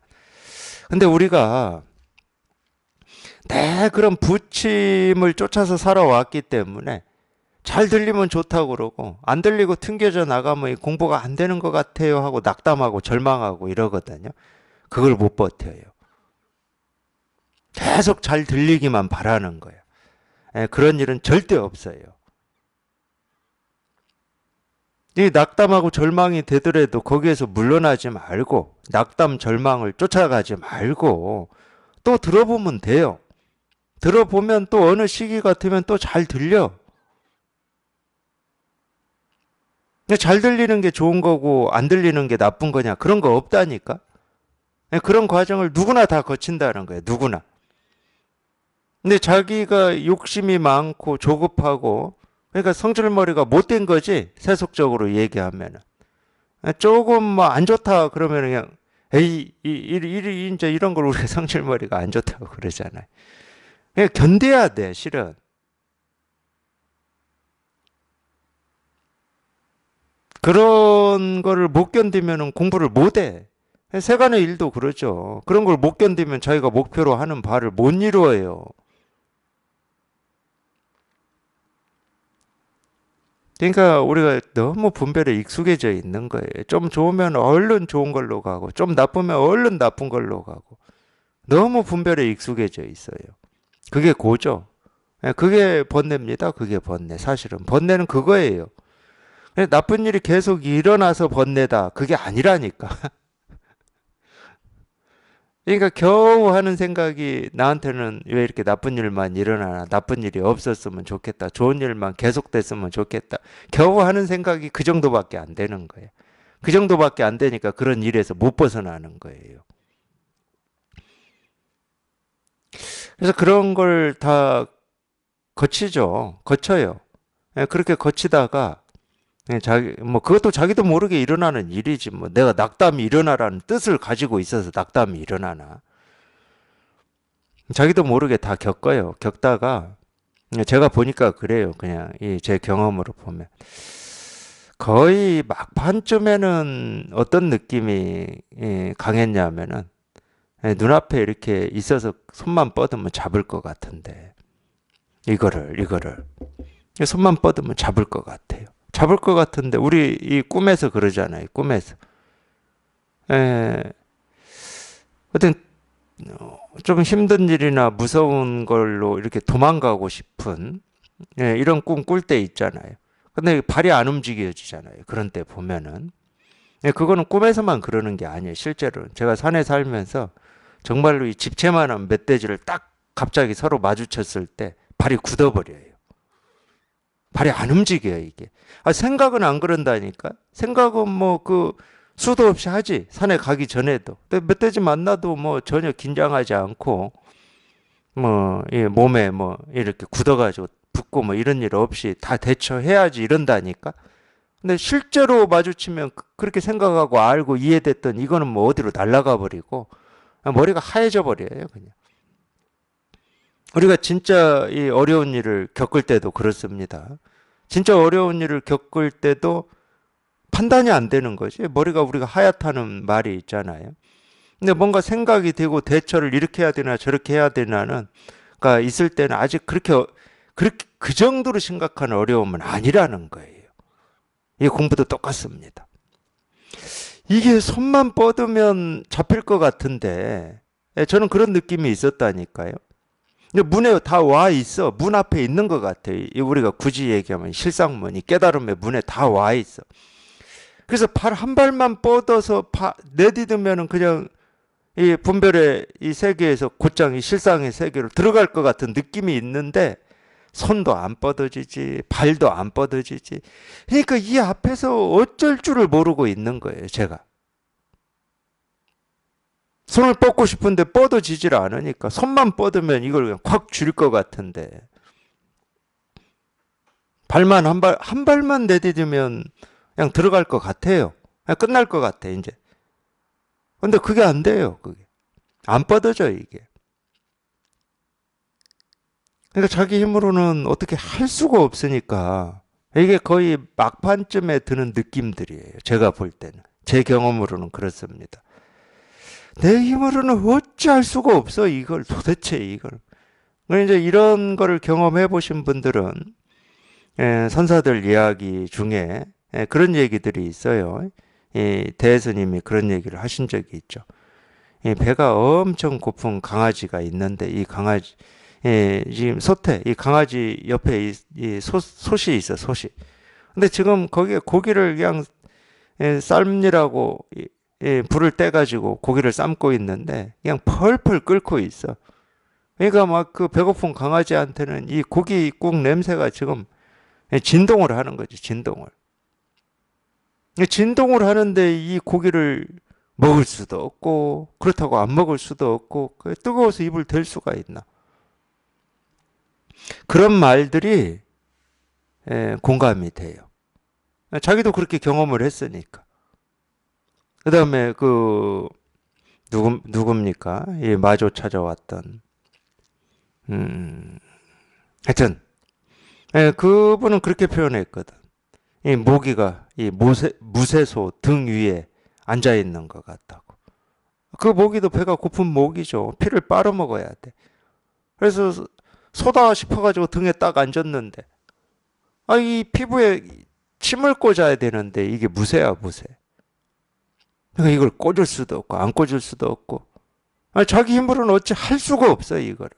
S1: 근데 우리가 그런 부침을 쫓아서 살아왔기 때문에 잘 들리면 좋다고 그러고 안 들리고 튕겨져 나가면 공부가 안 되는 것 같아요 하고 낙담하고 절망하고 이러거든요. 그걸 못 버텨요. 계속 잘 들리기만 바라는 거예요. 그런 일은 절대 없어요. 이 낙담하고 절망이 되더라도 거기에서 물러나지 말고 낙담 절망을 쫓아가지 말고 또 들어보면 돼요. 들어보면 또 어느 시기 같으면 또 잘 들려. 잘 들리는 게 좋은 거고 안 들리는 게 나쁜 거냐 그런 거 없다니까. 그런 과정을 누구나 다 거친다는 거예요. 누구나. 근데 자기가 욕심이 많고 조급하고 그러니까 성질머리가 못된 거지 세속적으로 얘기하면은 조금 뭐 안 좋다 그러면 그냥 에이 이제 이런 걸 우리가 성질머리가 안 좋다고 그러잖아요. 그냥 견뎌야 돼 실은. 그런 거를 못 견디면 공부를 못 해. 세간의 일도 그러죠. 그런 걸 못 견디면 자기가 목표로 하는 바를 못 이루어요. 그러니까 우리가 너무 분별에 익숙해져 있는 거예요. 좀 좋으면 얼른 좋은 걸로 가고, 좀 나쁘면 얼른 나쁜 걸로 가고. 너무 분별에 익숙해져 있어요. 그게 고죠. 그게 번뇌입니다. 그게 번뇌. 사실은 번뇌는 그거예요. 나쁜 일이 계속 일어나서 번뇌다. 그게 아니라니까. 그러니까 겨우 하는 생각이 나한테는 왜 이렇게 나쁜 일만 일어나나, 나쁜 일이 없었으면 좋겠다, 좋은 일만 계속됐으면 좋겠다. 겨우 하는 생각이 그 정도밖에 안 되는 거예요. 그 정도밖에 안 되니까 그런 일에서 못 벗어나는 거예요. 그래서 그런 걸 다 거쳐요. 그렇게 거치다가 뭐 그것도 자기도 모르게 일어나는 일이지 뭐 내가 낙담이 일어나라는 뜻을 가지고 있어서 낙담이 일어나나. 자기도 모르게 다 겪어요. 겪다가 제가 보니까 그래요. 그냥 이 제 경험으로 보면 거의 막판쯤에는 어떤 느낌이 강했냐면은 눈앞에 이렇게 있어서 손만 뻗으면 잡을 것 같은데 이거를 손만 뻗으면 잡을 것 같아요. 잡을 것 같은데 우리 이 꿈에서 그러잖아요. 꿈에서. 에, 어떤 좀 힘든 일이나 무서운 걸로 이렇게 도망가고 싶은 이런 꿈 꿀 때 있잖아요. 근데 발이 안 움직여지잖아요. 그런 때 보면은. 그거는 꿈에서만 그러는 게 아니에요. 실제로 제가 산에 살면서 정말로 이 집채만한 멧돼지를 딱 갑자기 서로 마주쳤을 때 발이 굳어버려요. 발이 안 움직여요, 이게. 생각은 안 그런다니까? 생각은 뭐 수도 없이 하지. 산에 가기 전에도. 근데 멧돼지 만나도 뭐 전혀 긴장하지 않고, 몸에 이렇게 굳어가지고 붓고 뭐 이런 일 없이 다 대처해야지 이런다니까? 근데 실제로 마주치면 그렇게 생각하고 알고 이해됐던 이거는 뭐 어디로 날아가 버리고, 머리가 하얘져 버려요, 그냥. 우리가 진짜 이 어려운 일을 겪을 때도 그렇습니다. 진짜 어려운 일을 겪을 때도 판단이 안 되는 거지. 머리가 우리가 하얗다는 말이 있잖아요. 근데 뭔가 생각이 되고 대처를 이렇게 해야 되나 저렇게 해야 되나는 가 있을 때는 아직 그렇게 그 정도로 심각한 어려움은 아니라는 거예요. 이 공부도 똑같습니다. 이게 손만 뻗으면 잡힐 것 같은데 저는 그런 느낌이 있었다니까요. 근데 문에 다 와 있어. 문 앞에 있는 것 같아요. 우리가 굳이 얘기하면 실상문이 깨달음의 문에 다 와 있어. 그래서 발 한 발만 뻗어서 내디디면은 그냥 이 분별의 이 세계에서 곧장 이 실상의 세계로 들어갈 것 같은 느낌이 있는데 손도 안 뻗어지지, 발도 안 뻗어지지. 그러니까 이 앞에서 어쩔 줄을 모르고 있는 거예요, 제가. 손을 뻗고 싶은데 뻗어지질 않으니까 손만 뻗으면 이걸 그냥 콱 줄 것 같은데 발만 한 발만 내디디면 그냥 들어갈 것 같아요. 그냥 끝날 것 같아 이제. 근데 그게 안 돼요. 그게 안 뻗어져 이게. 그러니까 자기 힘으로는 어떻게 할 수가 없으니까 이게 거의 막판쯤에 드는 느낌들이에요. 제가 볼 때는 제 경험으로는 그렇습니다. 내 힘으로는 어찌할 수가 없어 이걸 도대체 이걸. 이제 이런 거를 경험해 보신 분들은 선사들 이야기 중에 그런 얘기들이 있어요. 대스님이 그런 얘기를 하신 적이 있죠. 배가 엄청 고픈 강아지가 있는데 이 강아지 지금 이 강아지 옆에 솥이 있어 솥이. 근데 지금 거기에 고기를 그냥 삶느라고 불을 떼가지고 고기를 삶고 있는데 그냥 펄펄 끓고 있어. 그러니까 막 그 배고픈 강아지한테는 이 고기국 냄새가 지금 진동을 하는 거지, 진동을. 진동을 하는데 이 고기를 먹을 수도 없고, 그렇다고 안 먹을 수도 없고, 뜨거워서 입을 댈 수가 있나. 그런 말들이 공감이 돼요. 자기도 그렇게 경험을 했으니까. 그 다음에 누굽니까? 이 마조 찾아왔던, 하여튼, 그분은 그렇게 표현했거든. 이 모기가 이 무쇠소 등 위에 앉아 있는 것 같다고. 그 모기도 배가 고픈 모기죠. 피를 빨아먹어야 돼. 그래서 소다 싶어가지고 등에 딱 앉았는데, 이 피부에 침을 꽂아야 되는데 이게 무쇠야, 무쇠. 그러니까 이걸 꽂을 수도 없고 안 꽂을 수도 없고, 자기 힘으로는 어찌 할 수가 없어 이걸.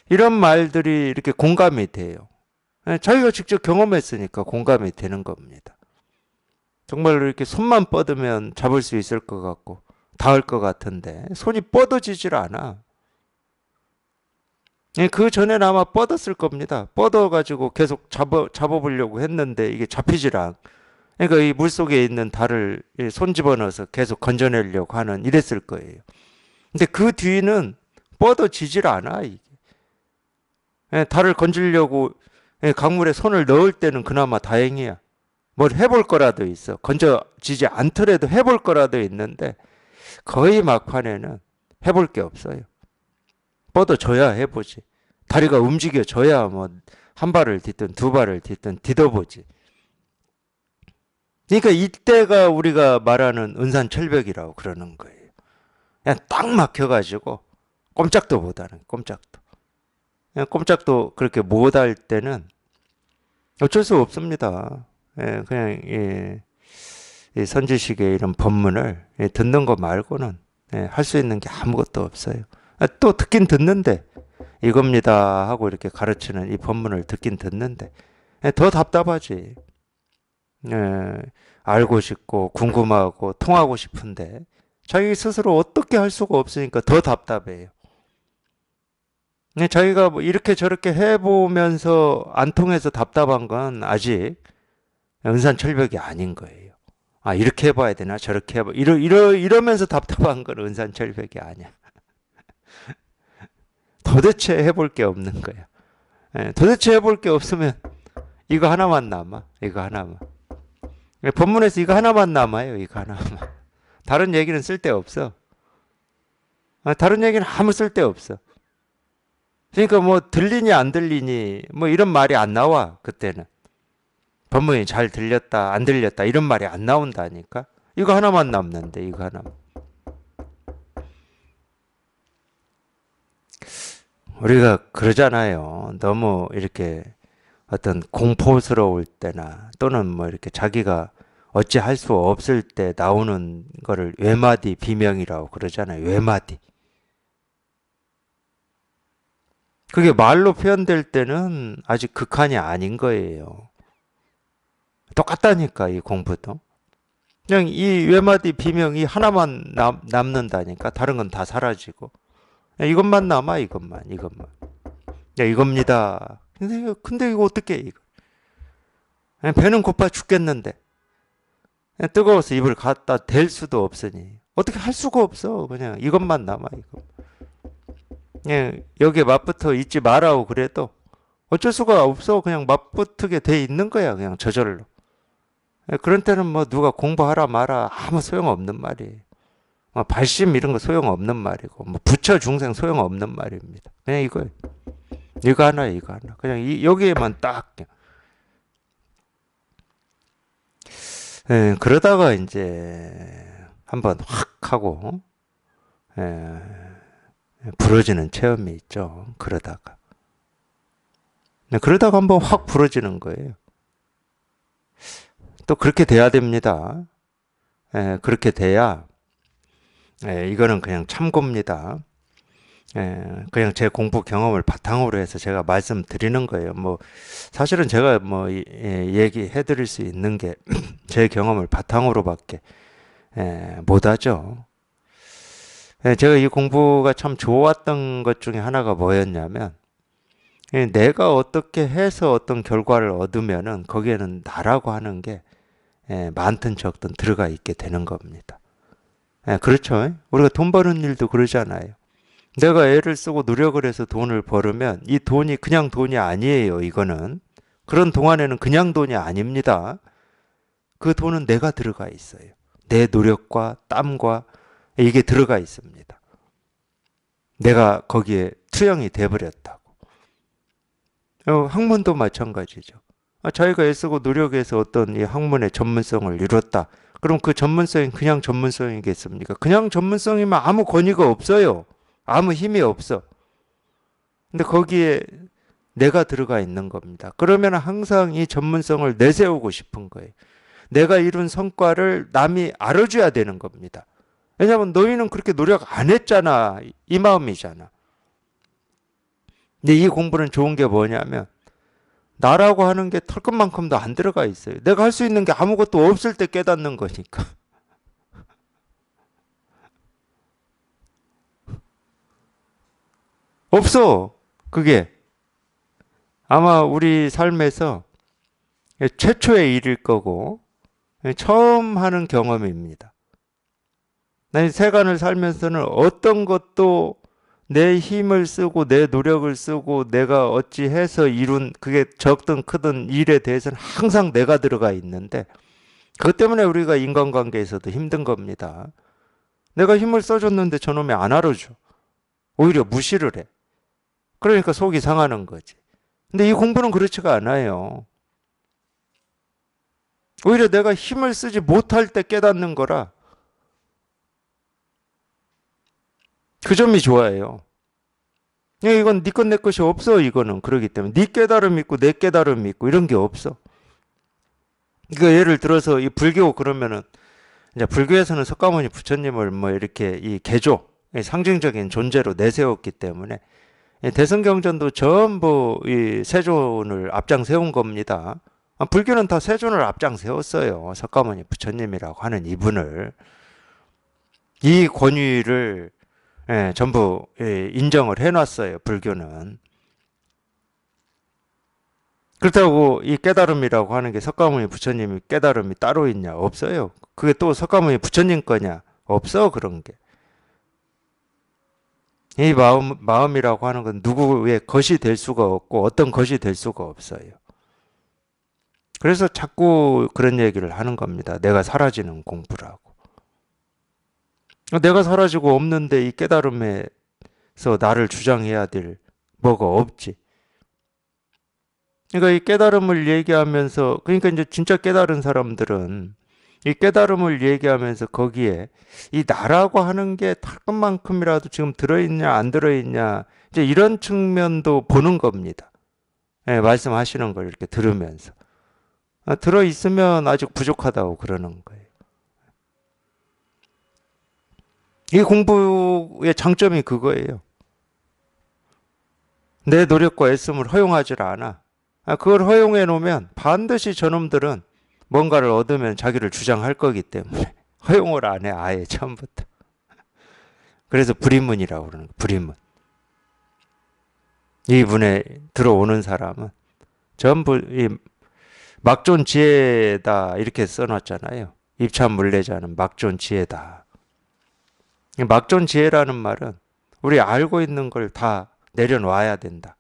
S1: 이런 말들이 이렇게 공감이 돼요. 자기가 직접 경험했으니까 공감이 되는 겁니다. 정말로 이렇게 손만 뻗으면 잡을 수 있을 것 같고 닿을 것 같은데 손이 뻗어지질 않아. 그 전에는 아마 뻗었을 겁니다. 뻗어가지고 계속 잡아보려고 했는데 이게 잡히질 않. 그러니까 이 물속에 있는 달을 손 집어넣어서 계속 건져내려고 하는 이랬을 거예요. 근데 그 뒤는 뻗어지질 않아 이게. 달을 건지려고 강물에 손을 넣을 때는 그나마 다행이야. 뭘 해볼 거라도 있어. 건져지지 않더라도 해볼 거라도 있는데 거의 막판에는 해볼 게 없어요. 뻗어줘야 해보지. 다리가 움직여줘야 뭐 한 발을 딛든 두 발을 딛든 딛어보지. 그러니까 이때가 우리가 말하는 은산철벽이라고 그러는 거예요. 그냥 딱 막혀가지고 꼼짝도 못하는 꼼짝도. 꼼짝도 그렇게 못할 때는 어쩔 수 없습니다. 그냥 이 선지식의 이런 법문을 듣는 거 말고는 할 수 있는 게 아무것도 없어요. 또 듣긴 듣는데 이겁니다 하고 이렇게 가르치는 이 법문을 듣긴 듣는데 더 답답하지. 알고 싶고 궁금하고 통하고 싶은데 자기 스스로 어떻게 할 수가 없으니까 더 답답해요. 자기가 뭐 이렇게 저렇게 해보면서 안 통해서 답답한 건 아직 은산철벽이 아닌 거예요. 아, 이렇게 해봐야 되나? 저렇게 해봐. 이러면서 답답한 건 은산철벽이 아니야. 도대체 해볼 게 없는 거야. 도대체 해볼 게 없으면 이거 하나만 남아. 이거 하나만. 본문에서 이거 하나만 남아요. 이거 하나만. 다른 얘기는 쓸데없어. 다른 얘기는 아무 쓸데없어. 그러니까 뭐 들리니 안 들리니 뭐 이런 말이 안 나와. 그때는. 본문이 잘 들렸다 안 들렸다 이런 말이 안 나온다니까. 이거 하나만 남는데 이거 하나만. 우리가 그러잖아요. 너무 이렇게 어떤 공포스러울 때나 또는 뭐 이렇게 자기가 어찌할 수 없을 때 나오는 거를 외마디 비명이라고 그러잖아요. 외마디. 그게 말로 표현될 때는 아직 극한이 아닌 거예요. 똑같다니까 이 공부도. 그냥 이 외마디 비명이 하나만 남는다니까. 다른 건 다 사라지고. 이것만 남아 이것만. 야 이겁니다. 근데 이거 어떻게 해, 이거. 배는 고파 죽겠는데. 뜨거워서 입을 갖다 댈 수도 없으니. 어떻게 할 수가 없어. 그냥 이것만 남아 이거. 여기에 맞붙어 있지 말라고 그래도 어쩔 수가 없어. 그냥 맞붙게 돼 있는 거야. 그냥 저절로. 그런 때는 뭐 누가 공부하라 마라 아무 소용없는 말이에요. 발심 이런 거 소용없는 말이고 뭐 부처 중생 소용없는 말입니다. 그냥 이거 하나 이거 하나 그냥 여기에만 딱 그러다가 이제 한번 확 하고 부러지는 체험이 있죠. 그러다가 한번 확 부러지는 거예요. 또 그렇게 돼야 됩니다. 그렇게 돼야 이거는 그냥 참고입니다. 그냥 제 공부 경험을 바탕으로 해서 제가 말씀드리는 거예요. 뭐 사실은 제가 뭐 얘기해 드릴 수 있는 게 제 경험을 바탕으로밖에 못하죠. 제가 이 공부가 참 좋았던 것 중에 하나가 뭐였냐면 내가 어떻게 해서 어떤 결과를 얻으면은 거기에는 나라고 하는 게 많든 적든 들어가 있게 되는 겁니다. 그렇죠. 우리가 돈 버는 일도 그러잖아요. 내가 애를 쓰고 노력을 해서 돈을 벌으면 이 돈이 그냥 돈이 아니에요. 이거는. 그런 동안에는 그냥 돈이 아닙니다. 그 돈은 내가 들어가 있어요. 내 노력과 땀과 이게 들어가 있습니다. 내가 거기에 투영이 돼버렸다고. 학문도 마찬가지죠. 자기가 애쓰고 노력해서 어떤 이 학문의 전문성을 이뤘다. 그럼 그 전문성이 그냥 전문성이겠습니까? 그냥 전문성이면 아무 권위가 없어요. 아무 힘이 없어. 근데 거기에 내가 들어가 있는 겁니다. 그러면 항상 이 전문성을 내세우고 싶은 거예요. 내가 이룬 성과를 남이 알아줘야 되는 겁니다. 왜냐하면 너희는 그렇게 노력 안 했잖아. 이 마음이잖아. 근데 이 공부는 좋은 게 뭐냐면 나라고 하는 게 털끝만큼도 안 들어가 있어요. 내가 할 수 있는 게 아무것도 없을 때 깨닫는 거니까. 없어. 그게 아마 우리 삶에서 최초의 일일 거고 처음 하는 경험입니다. 난 세간을 살면서는 어떤 것도 내 힘을 쓰고 내 노력을 쓰고 내가 어찌해서 이룬 그게 적든 크든 일에 대해서는 항상 내가 들어가 있는데 그것 때문에 우리가 인간관계에서도 힘든 겁니다. 내가 힘을 써줬는데 저놈이 안 알아줘. 오히려 무시를 해. 그러니까 속이 상하는 거지. 근데 이 공부는 그렇지가 않아요. 오히려 내가 힘을 쓰지 못할 때 깨닫는 거라 그 점이 좋아요. 이건 네 것 내 것이 없어. 이거는 그러기 때문에 네 깨달음 있고 내 깨달음 있고 이런 게 없어. 그러니까 예를 들어서 이 불교 그러면은 이제 불교에서는 석가모니 부처님을 뭐 이렇게 이 개조 상징적인 존재로 내세웠기 때문에 대승경전도 전부 이 세존을 앞장 세운 겁니다. 불교는 다 세존을 앞장 세웠어요. 석가모니 부처님이라고 하는 이분을 이 권위를 전부 인정을 해놨어요. 불교는. 그렇다고 이 깨달음이라고 하는 게 석가모니 부처님이 깨달음이 따로 있냐? 없어요. 그게 또 석가모니 부처님 거냐? 없어, 그런 게. 이 마음이라고 하는 건 누구의 것이 될 수가 없고 어떤 것이 될 수가 없어요. 그래서 자꾸 그런 얘기를 하는 겁니다. 내가 사라지는 공부라고. 내가 사라지고 없는데 이 깨달음에서 나를 주장해야 될 뭐가 없지. 그러니까 이 깨달음을 얘기하면서, 그러니까 이제 진짜 깨달은 사람들은 이 깨달음을 얘기하면서 거기에 이 나라고 하는 게 털끝만큼이라도 지금 들어있냐 안 들어있냐 이제 이런 측면도 보는 겁니다. 말씀하시는 걸 이렇게 들으면서 들어있으면 아직 부족하다고 그러는 거예요. 이 공부의 장점이 그거예요. 내 노력과 애씀을 허용하지 않아. 그걸 허용해 놓으면 반드시 저놈들은 뭔가를 얻으면 자기를 주장할 거기 때문에 허용을 안 해, 아예 처음부터. 그래서 불인문이라고 그러는 거예요. 불인문. 이분에 들어오는 사람은 전부 이 막존지혜다 이렇게 써놨잖아요. 입참물례자는 막존지혜다. 막존지혜라는 말은 우리 알고 있는 걸 다 내려놔야 된다.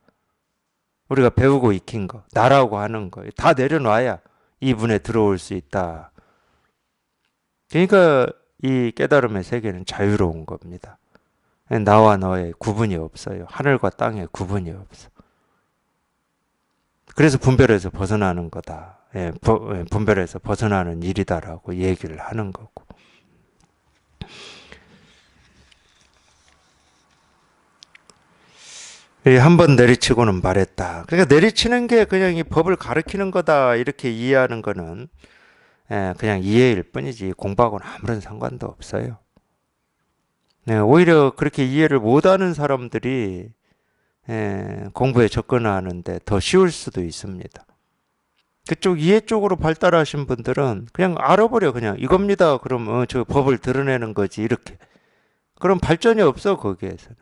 S1: 우리가 배우고 익힌 거, 나라고 하는 거 다 내려놔야 이분에 들어올 수 있다. 그러니까 이 깨달음의 세계는 자유로운 겁니다. 나와 너의 구분이 없어요. 하늘과 땅의 구분이 없어. 그래서 분별에서 벗어나는 거다. 분별에서 벗어나는 일이다라고 얘기를 하는 거고. 한 번 내리치고는 말했다. 그러니까 내리치는 게 그냥 이 법을 가르치는 거다 이렇게 이해하는 거는 그냥 이해일 뿐이지 공부하고는 아무런 상관도 없어요. 오히려 그렇게 이해를 못하는 사람들이 공부에 접근하는데 더 쉬울 수도 있습니다. 그쪽 이해 쪽으로 발달하신 분들은 그냥 알아버려. 그냥 이겁니다. 그럼 저 법을 드러내는 거지 이렇게. 그럼 발전이 없어 거기에서는.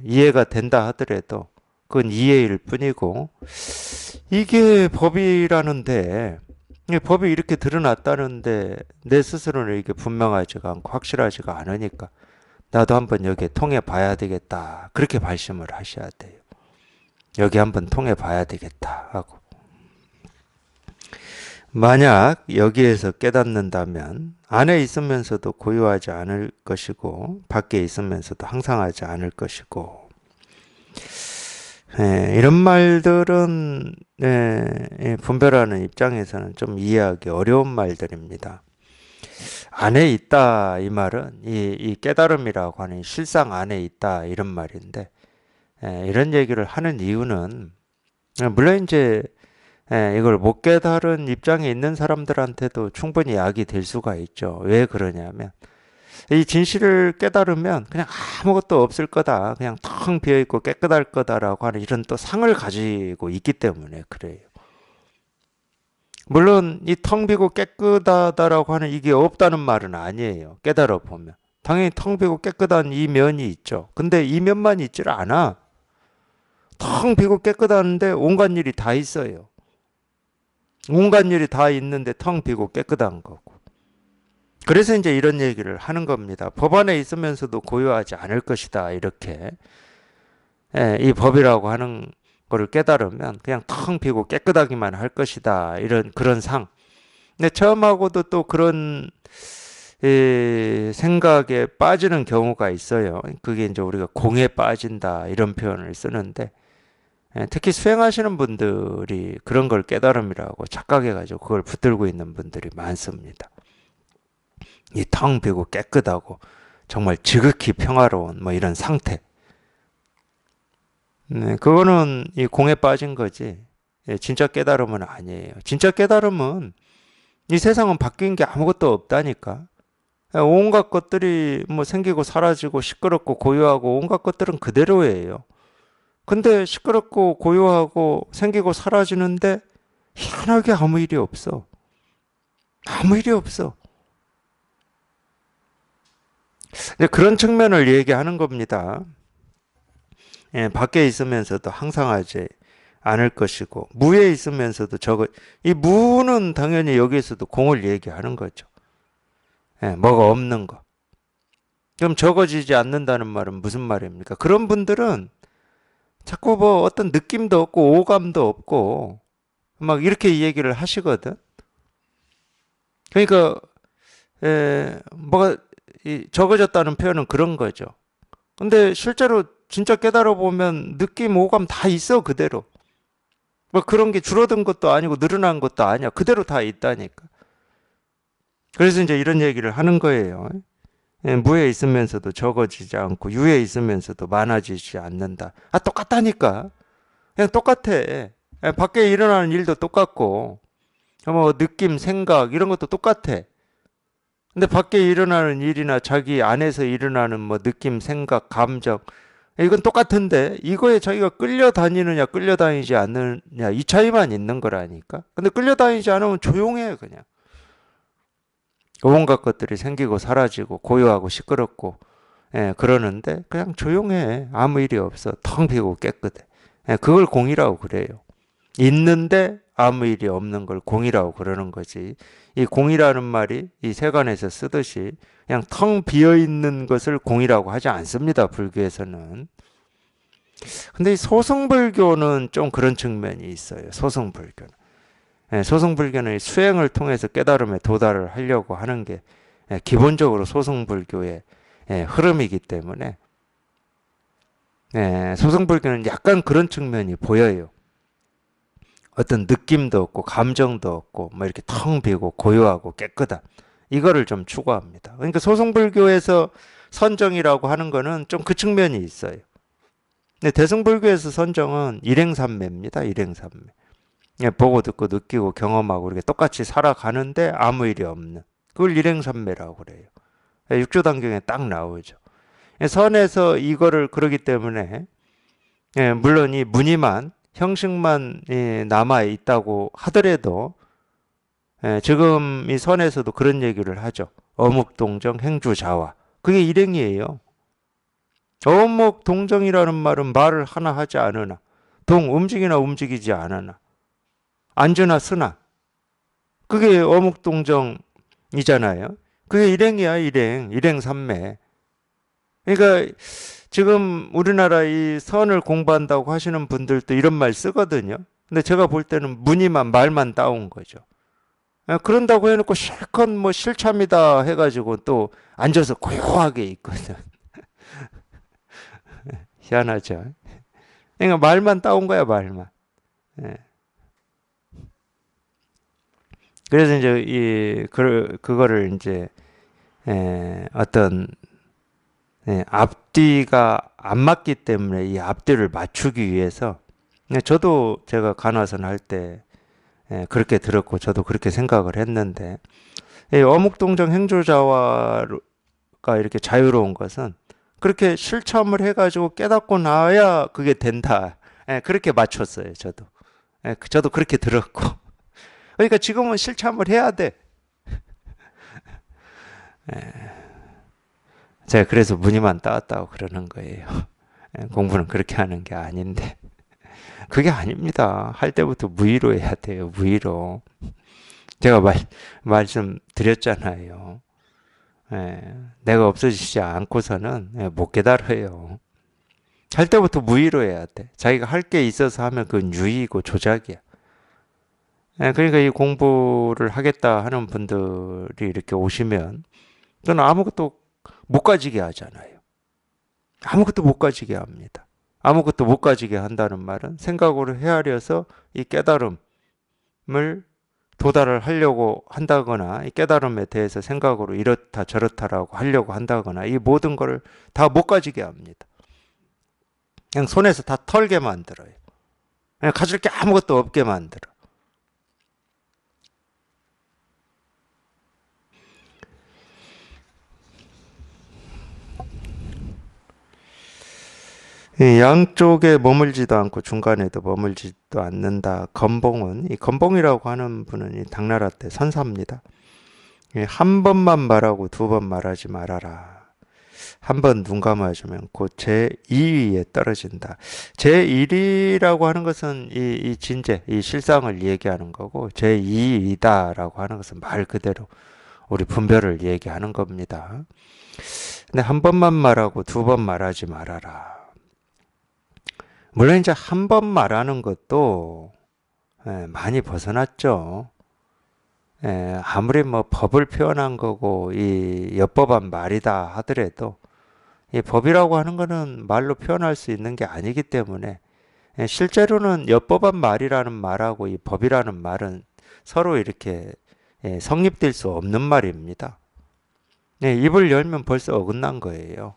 S1: 이해가 된다 하더라도 그건 이해일 뿐이고 이게 법이라는데 법이 이렇게 드러났다는데 내 스스로는 이게 분명하지가 않고 확실하지가 않으니까 나도 한번 여기에 통해 봐야 되겠다. 그렇게 발심을 하셔야 돼요. 여기 한번 통해 봐야 되겠다 하고. 만약 여기에서 깨닫는다면 안에 있으면서도 고요하지 않을 것이고 밖에 있으면서도 항상하지 않을 것이고 이런 말들은 분별하는 입장에서는 좀 이해하기 어려운 말들입니다. 안에 있다 이 말은 이 깨달음이라고 하는 실상 안에 있다 이런 말인데 이런 얘기를 하는 이유는 물론 이제 이걸 못 깨달은 입장에 있는 사람들한테도 충분히 약이 될 수가 있죠. 왜 그러냐면 이 진실을 깨달으면 그냥 아무것도 없을 거다. 그냥 텅 비어있고 깨끗할 거다라고 하는 이런 또 상을 가지고 있기 때문에 그래요. 물론 이 텅 비고 깨끗하다라고 하는 이게 없다는 말은 아니에요. 깨달아 보면. 당연히 텅 비고 깨끗한 이 면이 있죠. 근데 이 면만 있질 않아. 텅 비고 깨끗한데 온갖 일이 다 있어요. 온갖 일이 다 있는데 텅 비고 깨끗한 거고. 그래서 이제 이런 얘기를 하는 겁니다. 법 안에 있으면서도 고요하지 않을 것이다. 이렇게. 이 법이라고 하는 거를 깨달으면 그냥 텅 비고 깨끗하기만 할 것이다. 이런 그런 상. 근데 처음하고도 또 그런 생각에 빠지는 경우가 있어요. 그게 이제 우리가 공에 빠진다. 이런 표현을 쓰는데 특히 수행하시는 분들이 그런 걸 깨달음이라고 착각해가지고 그걸 붙들고 있는 분들이 많습니다. 이 텅 비고 깨끗하고 정말 지극히 평화로운 뭐 이런 상태. 네, 그거는 이 공에 빠진 거지. 예, 진짜 깨달음은 아니에요. 진짜 깨달음은 이 세상은 바뀐 게 아무것도 없다니까. 예, 온갖 것들이 뭐 생기고 사라지고 시끄럽고 고요하고 온갖 것들은 그대로예요. 근데 시끄럽고 고요하고 생기고 사라지는데 희한하게 아무 일이 없어. 아무 일이 없어. 이제 그런 측면을 얘기하는 겁니다. 예, 밖에 있으면서도 항상하지 않을 것이고 무에 있으면서도 이 무는 당연히 여기에서도 공을 얘기하는 거죠. 예, 뭐가 없는 거. 그럼 적어지지 않는다는 말은 무슨 말입니까? 그런 분들은 자꾸 뭐 어떤 느낌도 없고 오감도 없고 막 이렇게 이 얘기를 하시거든. 그러니까 뭐가 적어졌다는 표현은 그런 거죠. 근데 실제로 진짜 깨달아 보면 느낌, 오감 다 있어 그대로. 뭐 그런 게 줄어든 것도 아니고 늘어난 것도 아니야. 그대로 다 있다니까. 그래서 이제 이런 얘기를 하는 거예요. 무에 있으면서도 적어지지 않고 유에 있으면서도 많아지지 않는다. 아, 똑같다니까. 그냥 똑같아. 밖에 일어나는 일도 똑같고 뭐 느낌, 생각 이런 것도 똑같아. 근데 밖에 일어나는 일이나 자기 안에서 일어나는 뭐 느낌, 생각, 감정 이건 똑같은데 이거에 자기가 끌려다니느냐 끌려다니지 않느냐 이 차이만 있는 거라니까. 근데 끌려다니지 않으면 조용해 그냥. 온갖 것들이 생기고 사라지고 고요하고 시끄럽고 그러는데 그냥 조용해. 아무 일이 없어. 텅 비고 깨끗해. 그걸 공이라고 그래요. 있는데 아무 일이 없는 걸 공이라고 그러는 거지. 이 공이라는 말이 이 세간에서 쓰듯이 그냥 텅 비어 있는 것을 공이라고 하지 않습니다. 불교에서는. 근데 이 소승불교는 좀 그런 측면이 있어요. 소승불교는. 소승불교는 수행을 통해서 깨달음에 도달을 하려고 하는 게 기본적으로 소승불교의 흐름이기 때문에 소승불교는 약간 그런 측면이 보여요. 어떤 느낌도 없고 감정도 없고 뭐 이렇게 텅 비고 고요하고 깨끗한 이거를 좀 추구합니다. 그러니까 소승불교에서 선정이라고 하는 거는 좀 그 측면이 있어요. 근데 대승불교에서 선정은 일행삼매입니다. 일행삼매. 보고 듣고 느끼고 경험하고 이렇게 똑같이 살아가는데 아무 일이 없는 그걸 일행삼매라고 그래요. 육조단경에 딱 나오죠. 선에서 이거를 그러기 때문에 물론 이 무늬만 형식만 남아 있다고 하더라도 지금 이 선에서도 그런 얘기를 하죠. 어묵동정 행주자화. 그게 일행이에요. 어묵동정이라는 말은 말을 하나 하지 않으나 동 움직이나 움직이지 않으나 앉으나 쓰나 그게 어묵동정이잖아요. 그게 일행이야 일행. 일행삼매. 그러니까 지금 우리나라 이 선을 공부한다고 하시는 분들도 이런 말 쓰거든요. 근데 제가 볼 때는 무늬만 말만 따온 거죠. 그런다고 해놓고 실컷 뭐 실참이다 해가지고 또 앉아서 고요하게 있거든. 희한하죠. 그러니까 말만 따온 거야 말만. 그래서 이제 그거를 이제 어떤 앞뒤가 안 맞기 때문에 이 앞뒤를 맞추기 위해서 저도 제가 간화선 할 때 그렇게 들었고 저도 그렇게 생각을 했는데 어묵동정 행조자화가 이렇게 자유로운 것은 그렇게 실참을 해가지고 깨닫고 나야 그게 된다. 그렇게 맞췄어요 저도. 저도 그렇게 들었고 그러니까 지금은 실참을 해야 돼. 제가 그래서 무늬만 따왔다고 그러는 거예요. 공부는 그렇게 하는 게 아닌데. 그게 아닙니다. 할 때부터 무의로 해야 돼요. 무의로. 제가 말씀드렸잖아요. 내가 없어지지 않고서는 못 깨달아요. 할 때부터 무의로 해야 돼. 자기가 할 게 있어서 하면 그건 유의고 조작이야. 그러니까 이 공부를 하겠다 하는 분들이 이렇게 오시면 저는 아무것도 못 가지게 하잖아요. 아무것도 못 가지게 합니다. 아무것도 못 가지게 한다는 말은 생각으로 헤아려서 이 깨달음을 도달을 하려고 한다거나 이 깨달음에 대해서 생각으로 이렇다 저렇다라고 하려고 한다거나 이 모든 것을 다 못 가지게 합니다. 그냥 손에서 다 털게 만들어요. 그냥 가질 게 아무것도 없게 만들어. 이 양쪽에 머물지도 않고 중간에도 머물지도 않는다. 건봉은 이 건봉이라고 하는 분은 이 당나라 때 선사입니다. 한 번만 말하고 두 번 말하지 말아라. 한 번 눈 감아주면 곧 제2위에 떨어진다. 제1위라고 하는 것은 이 진제, 이 실상을 얘기하는 거고, 제2위다라고 하는 것은 말 그대로 우리 분별을 얘기하는 겁니다. 근데 한 번만 말하고 두 번 말하지 말아라. 물론 이제 한 번 말하는 것도 많이 벗어났죠. 아무리 뭐 법을 표현한 거고 이 엽법한 말이다 하더라도 이 법이라고 하는 거는 말로 표현할 수 있는 게 아니기 때문에 실제로는 엽법한 말이라는 말하고 이 법이라는 말은 서로 이렇게 성립될 수 없는 말입니다. 입을 열면 벌써 어긋난 거예요.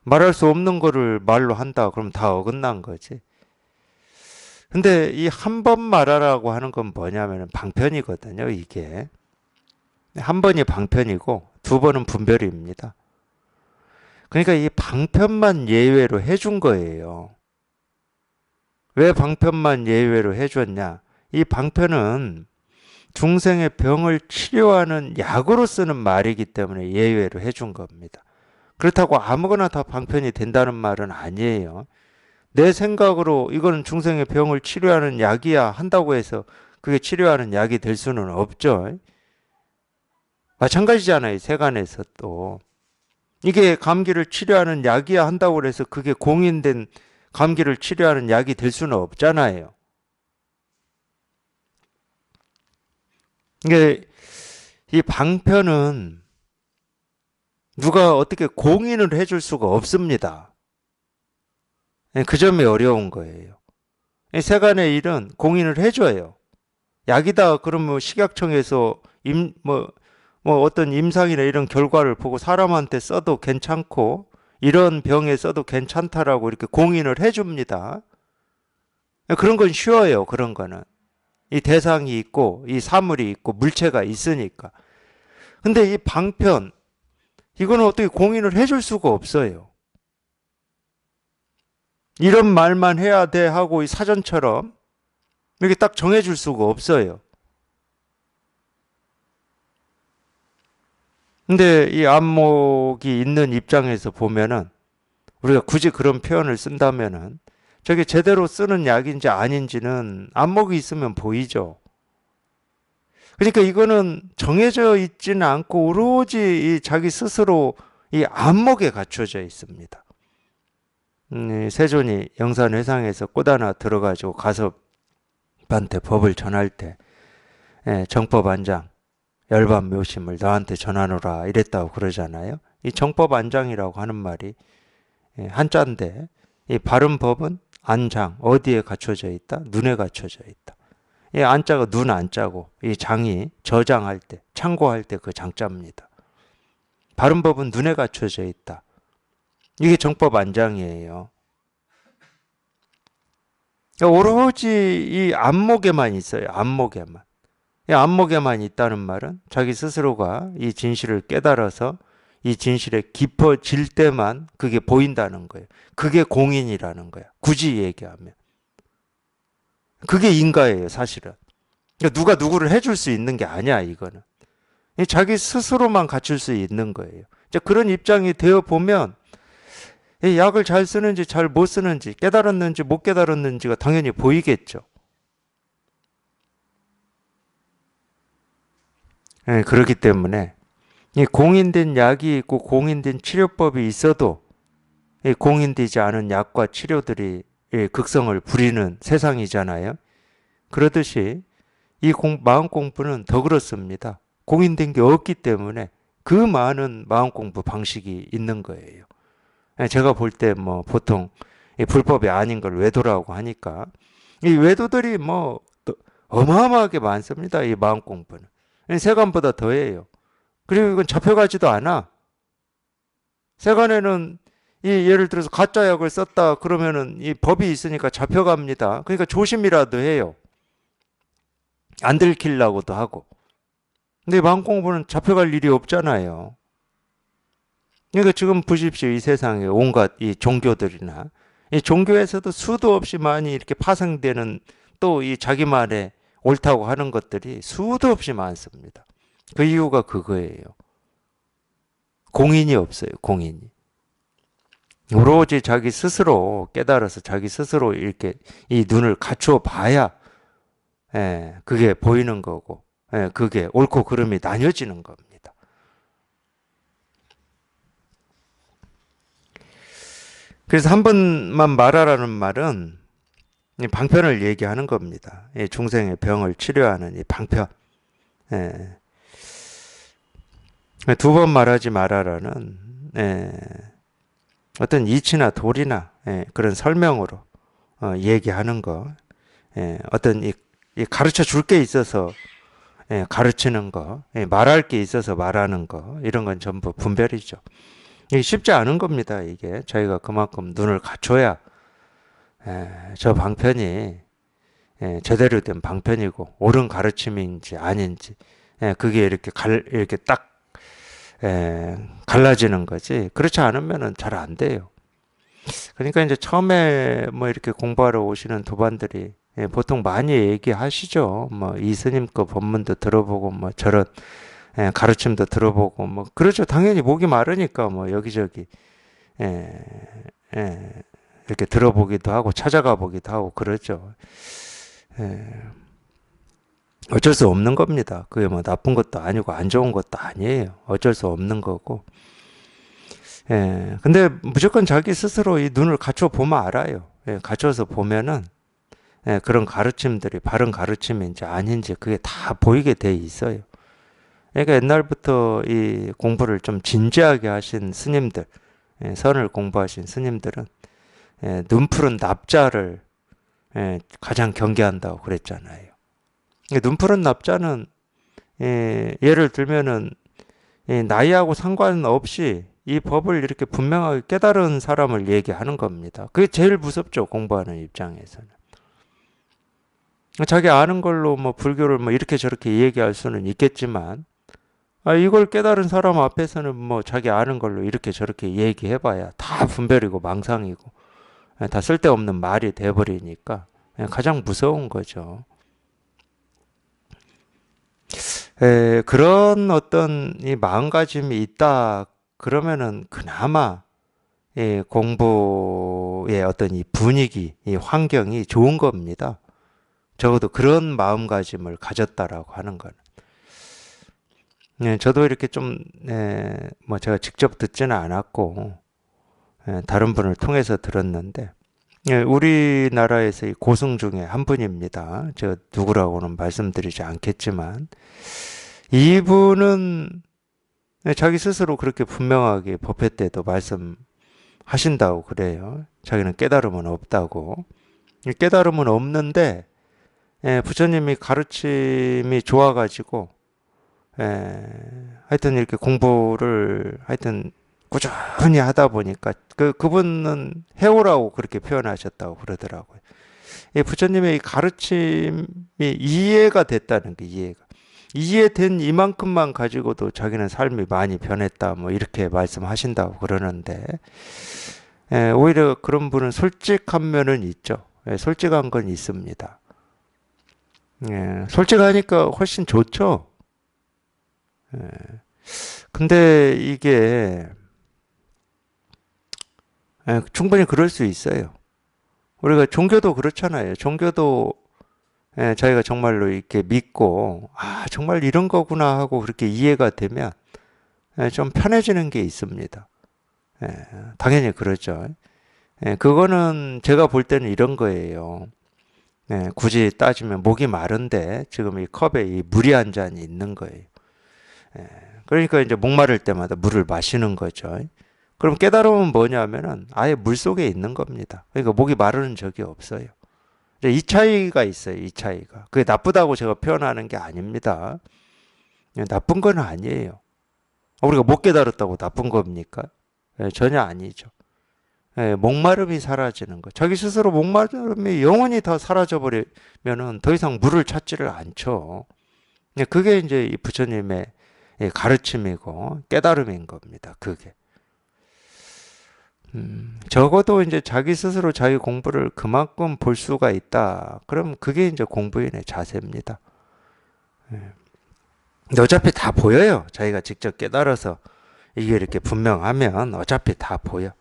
S1: 말할 수 없는 거를 말로 한다 그럼 다 어긋난 거지. 근데 이 한 번 말하라고 하는 건 뭐냐면 방편이거든요, 이게. 한 번이 방편이고 두 번은 분별입니다. 그러니까 이 방편만 예외로 해준 거예요. 왜 방편만 예외로 해줬냐? 이 방편은 중생의 병을 치료하는 약으로 쓰는 말이기 때문에 예외로 해준 겁니다. 그렇다고 아무거나 다 방편이 된다는 말은 아니에요. 내 생각으로 이거는 중생의 병을 치료하는 약이야 한다고 해서 그게 치료하는 약이 될 수는 없죠. 마찬가지잖아요. 세간에서 또. 이게 감기를 치료하는 약이야 한다고 해서 그게 공인된 감기를 치료하는 약이 될 수는 없잖아요. 이게 이 방편은 누가 어떻게 공인을 해줄 수가 없습니다. 그 점이 어려운 거예요. 세간의 일은 공인을 해줘요. 약이다 그러면 식약청에서 뭐 어떤 임상이나 이런 결과를 보고 사람한테 써도 괜찮고 이런 병에 써도 괜찮다라고 이렇게 공인을 해줍니다. 그런 건 쉬워요. 그런 거는. 이 대상이 있고 이 사물이 있고 물체가 있으니까. 근데 이 방편 이거는 어떻게 공인을 해줄 수가 없어요. 이런 말만 해야 돼 하고 이 사전처럼 이렇게 딱 정해줄 수가 없어요. 근데 이 안목이 있는 입장에서 보면은 우리가 굳이 그런 표현을 쓴다면은 저게 제대로 쓰는 약인지 아닌지는 안목이 있으면 보이죠. 그러니까 이거는 정해져 있지는 않고 오로지 이 자기 스스로 이 안목에 갖춰져 있습니다. 세존이 영산회상에서 꽃 하나 들어가지고 가섭한테 법을 전할 때 정법안장 열반 묘심을 너한테 전하노라 이랬다고 그러잖아요. 이 정법안장이라고 하는 말이 한자인데 이 바른 법은 안장 어디에 갖춰져 있다? 눈에 갖춰져 있다. 이 안자가 눈 안자고 이 장이 저장할 때 참고할 때 그 장자입니다. 바른 법은 눈에 갖춰져 있다. 이게 정법안장이에요. 오로지 이 안목에만 있어요. 안목에만. 이 안목에만 있다는 말은 자기 스스로가 이 진실을 깨달아서 이 진실에 깊어질 때만 그게 보인다는 거예요. 그게 공인이라는 거야. 굳이 얘기하면. 그게 인가예요, 사실은. 그러니까 누가 누구를 해줄 수 있는 게 아니야, 이거는. 자기 스스로만 갖출 수 있는 거예요. 이제 그런 입장이 되어 보면 약을 잘 쓰는지 잘 못 쓰는지 깨달았는지 못 깨달았는지가 당연히 보이겠죠. 그렇기 때문에 이 공인된 약이 있고 공인된 치료법이 있어도 이 공인되지 않은 약과 치료들이 극성을 부리는 세상이잖아요. 그러듯이 이 마음 공부는 더 그렇습니다. 공인된 게 없기 때문에 그 많은 마음 공부 방식이 있는 거예요. 제가 볼 때 뭐 보통 불법이 아닌 걸 외도라고 하니까 이 외도들이 뭐 어마어마하게 많습니다. 이 마음 공부는. 세간보다 더해요. 그리고 이건 잡혀가지도 않아. 세간에는 이 예를 들어서 가짜 약을 썼다 그러면은 이 법이 있으니까 잡혀갑니다. 그러니까 조심이라도 해요. 안 들키려고도 하고. 근데 마음 공부는 잡혀갈 일이 없잖아요. 그러니까 지금 보십시오. 이 세상에 온갖 이 종교들이나 이 종교에서도 수도 없이 많이 이렇게 파생되는 또 이 자기만의 옳다고 하는 것들이 수도 없이 많습니다. 그 이유가 그거예요. 공인이 없어요. 공인이. 오로지 자기 스스로 깨달아서 자기 스스로 이렇게 이 눈을 갖추어 봐야 그게 보이는 거고 그게 옳고 그름이 나뉘어지는 겁니다. 그래서 한 번만 말하라는 말은 이 방편을 얘기하는 겁니다. 이 중생의 병을 치료하는 이 방편. 두 번 말하지 말아라는 어떤 이치나 도리나 그런 설명으로 얘기하는 거. 어떤 이 가르쳐 줄 게 있어서 가르치는 거, 말할 게 있어서 말하는 거, 이런 건 전부 분별이죠. 이게 쉽지 않은 겁니다. 이게 저희가 그만큼 눈을 갖춰야 저 방편이 제대로 된 방편이고 옳은 가르침인지 아닌지 그게 이렇게 딱 갈라지는 거지. 그렇지 않으면은 잘 안 돼요. 그러니까 이제 처음에 뭐 이렇게 공부하러 오시는 도반들이 보통 많이 얘기하시죠. 뭐 이스님 거 법문도 들어보고 뭐 저런 가르침도 들어보고 뭐 그렇죠. 당연히 목이 마르니까 뭐 여기저기 예, 이렇게 들어보기도 하고 찾아가 보기도 하고 그러죠. 어쩔 수 없는 겁니다. 그게 뭐 나쁜 것도 아니고 안 좋은 것도 아니에요. 어쩔 수 없는 거고. 근데 무조건 자기 스스로 이 눈을 갖춰 보면 알아요. 갖춰서 보면은 그런 가르침들이 바른 가르침인지 아닌지 그게 다 보이게 돼 있어요. 그러니까 옛날부터 이 공부를 좀 진지하게 하신 스님들, 선을 공부하신 스님들은 눈 푸른 납자를 가장 경계한다고 그랬잖아요. 눈 푸른 납자는 예를 들면은 나이하고 상관없이 이 법을 이렇게 분명하게 깨달은 사람을 얘기하는 겁니다. 그게 제일 무섭죠. 공부하는 입장에서는. 자기 아는 걸로 뭐 불교를 뭐 이렇게 저렇게 얘기할 수는 있겠지만 이걸 깨달은 사람 앞에서는 뭐 자기 아는 걸로 이렇게 저렇게 얘기해봐야 다 분별이고 망상이고 다 쓸데없는 말이 돼버리니까 가장 무서운 거죠. 그런 어떤 이 마음가짐이 있다 그러면은 그나마 공부의 어떤 이 분위기, 이 환경이 좋은 겁니다. 적어도 그런 마음가짐을 가졌다라고 하는 거는. 저도 이렇게 좀, 뭐 제가 직접 듣지는 않았고, 다른 분을 통해서 들었는데, 우리나라에서 이 고승 중에 한 분입니다. 제가 누구라고는 말씀드리지 않겠지만, 이분은 자기 스스로 그렇게 분명하게 법회 때도 말씀하신다고 그래요. 자기는 깨달음은 없다고. 깨달음은 없는데, 부처님이 가르침이 좋아가지고, 하여튼 이렇게 공부를 하여튼 꾸준히 하다 보니까 그분은 해오라고 그렇게 표현하셨다고 그러더라고요. 부처님의 이 가르침이 이해가 됐다는 게 이해된 이만큼만 가지고도 자기는 삶이 많이 변했다 뭐 이렇게 말씀하신다고 그러는데 오히려 그런 분은 솔직한 면은 있죠. 솔직한 건 있습니다. 솔직하니까 훨씬 좋죠. 근데 이게 충분히 그럴 수 있어요. 우리가 종교도 그렇잖아요. 종교도 자기가 정말로 이렇게 믿고 정말 이런 거구나 하고 그렇게 이해가 되면 좀 편해지는 게 있습니다. 당연히 그렇죠. 그거는 제가 볼 때는 이런 거예요. 굳이 따지면 목이 마른데 지금 이 컵에 이 물이 한 잔이 있는 거예요. 그러니까 이제 목마를 때마다 물을 마시는 거죠. 그럼 깨달음은 뭐냐면은 아예 물 속에 있는 겁니다. 그러니까 목이 마르는 적이 없어요. 이 차이가 있어요. 이 차이가. 그게 나쁘다고 제가 표현하는 게 아닙니다. 나쁜 건 아니에요. 우리가 못 깨달았다고 나쁜 겁니까? 전혀 아니죠. 목마름이 사라지는 거. 자기 스스로 목마름이 영원히 다 사라져 버리면은 더 이상 물을 찾지를 않죠. 그게 이제 이 부처님의 가르침이고 깨달음인 겁니다. 그게. 적어도 이제 자기 스스로 자기 공부를 그만큼 볼 수가 있다. 그럼 그게 이제 공부인의 자세입니다. 근데 어차피 다 보여요. 자기가 직접 깨달아서 이게 이렇게 분명하면 어차피 다 보여.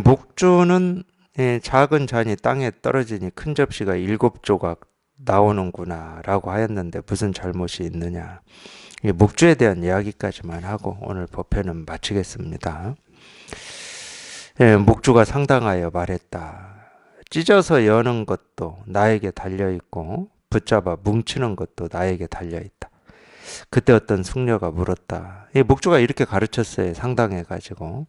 S1: 목주는 작은 잔이 땅에 떨어지니 큰 접시가 7조각 나오는구나 라고 하였는데 무슨 잘못이 있느냐. 목주에 대한 이야기까지만 하고 오늘 법회는 마치겠습니다. 목주가 상당하여 말했다. 찢어서 여는 것도 나에게 달려있고 붙잡아 뭉치는 것도 나에게 달려있다. 그때 어떤 숙녀가 물었다. 목주가 이렇게 가르쳤어요. 상당해가지고.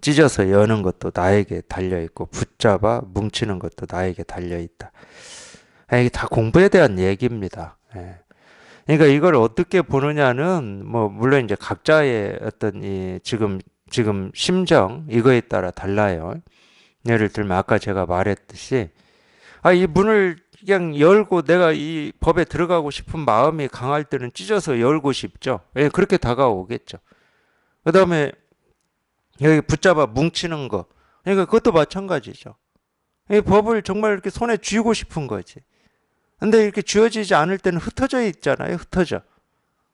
S1: 찢어서 여는 것도 나에게 달려있고 붙잡아 뭉치는 것도 나에게 달려있다. 이게 다 공부에 대한 얘기입니다. 그러니까 이걸 어떻게 보느냐는 뭐 물론 이제 각자의 어떤 이 지금 심정 이거에 따라 달라요. 예를 들면 아까 제가 말했듯이 이 문을 그냥 열고 내가 이 법에 들어가고 싶은 마음이 강할 때는 찢어서 열고 싶죠. 그렇게 다가오겠죠. 그다음에 여기 붙잡아 뭉치는 거. 그러니까 그것도 마찬가지죠. 이 법을 정말 이렇게 손에 쥐고 싶은 거지. 근데 이렇게 쥐어지지 않을 때는 흩어져 있잖아요. 흩어져.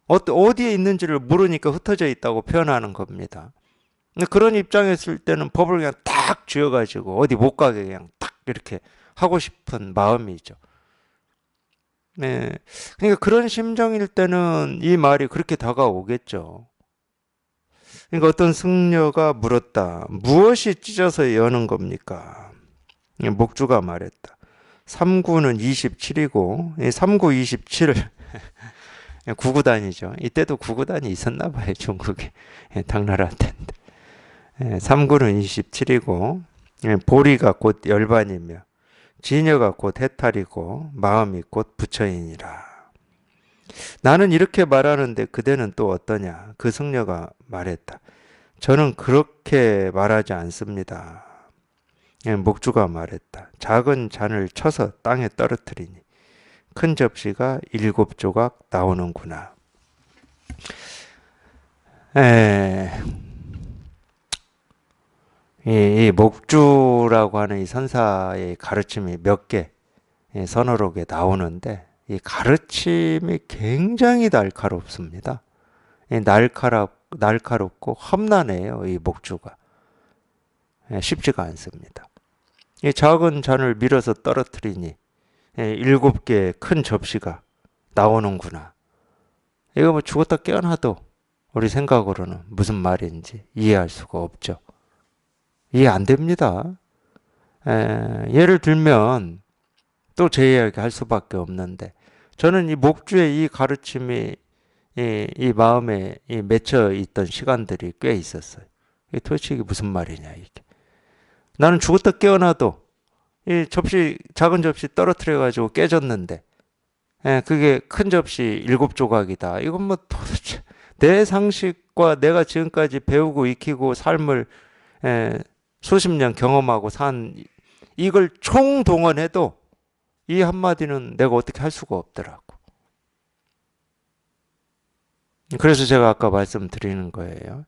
S1: 어디에 있는지를 모르니까 흩어져 있다고 표현하는 겁니다. 근데 그런 입장에 있을 때는 법을 그냥 딱 쥐어가지고 어디 못 가게 그냥 딱 이렇게 하고 싶은 마음이죠. 네. 그러니까 그런 심정일 때는 이 말이 그렇게 다가오겠죠. 그러니까 어떤 승려가 물었다. 무엇이 찢어서 여는 겁니까? 목주가 말했다. 3구는 27이고 3구 27을 9구단이죠. 이때도 9구단이 있었나 봐요. 중국에. 당나라 때인데. 3구는 27이고 보리가 곧 열반이며 진여가 곧 해탈이고 마음이 곧 부처이니라. 나는 이렇게 말하는데 그대는 또 어떠냐? 그 승려가 말했다. 저는 그렇게 말하지 않습니다. 목주가 말했다. 작은 잔을 쳐서 땅에 떨어뜨리니 큰 접시가 7조각 나오는구나. 이 목주라고 하는 이 선사의 가르침이 몇 개, 서너 개 나오는데 이 가르침이 굉장히 날카롭습니다. 날카롭고 험난해요. 이 목주가. 쉽지가 않습니다. 이 작은 잔을 밀어서 떨어뜨리니 7개의 큰 접시가 나오는구나. 이거 뭐 죽었다 깨어나도 우리 생각으로는 무슨 말인지 이해할 수가 없죠. 이해 안 됩니다. 예를 들면 또 제 이야기 할 수밖에 없는데 저는 이 목주의 이 가르침이 이 마음에 맺혀 있던 시간들이 꽤 있었어요. 도대체 이게 무슨 말이냐 이게. 나는 죽었다 깨어나도 이 작은 접시 떨어뜨려 가지고 깨졌는데 그게 큰 접시 7조각이다. 이건 뭐 도대체 내 상식과 내가 지금까지 배우고 익히고 삶을 수십 년 경험하고 산 이걸 총동원해도 이 한마디는 내가 어떻게 할 수가 없더라고. 그래서 제가 아까 말씀드리는 거예요.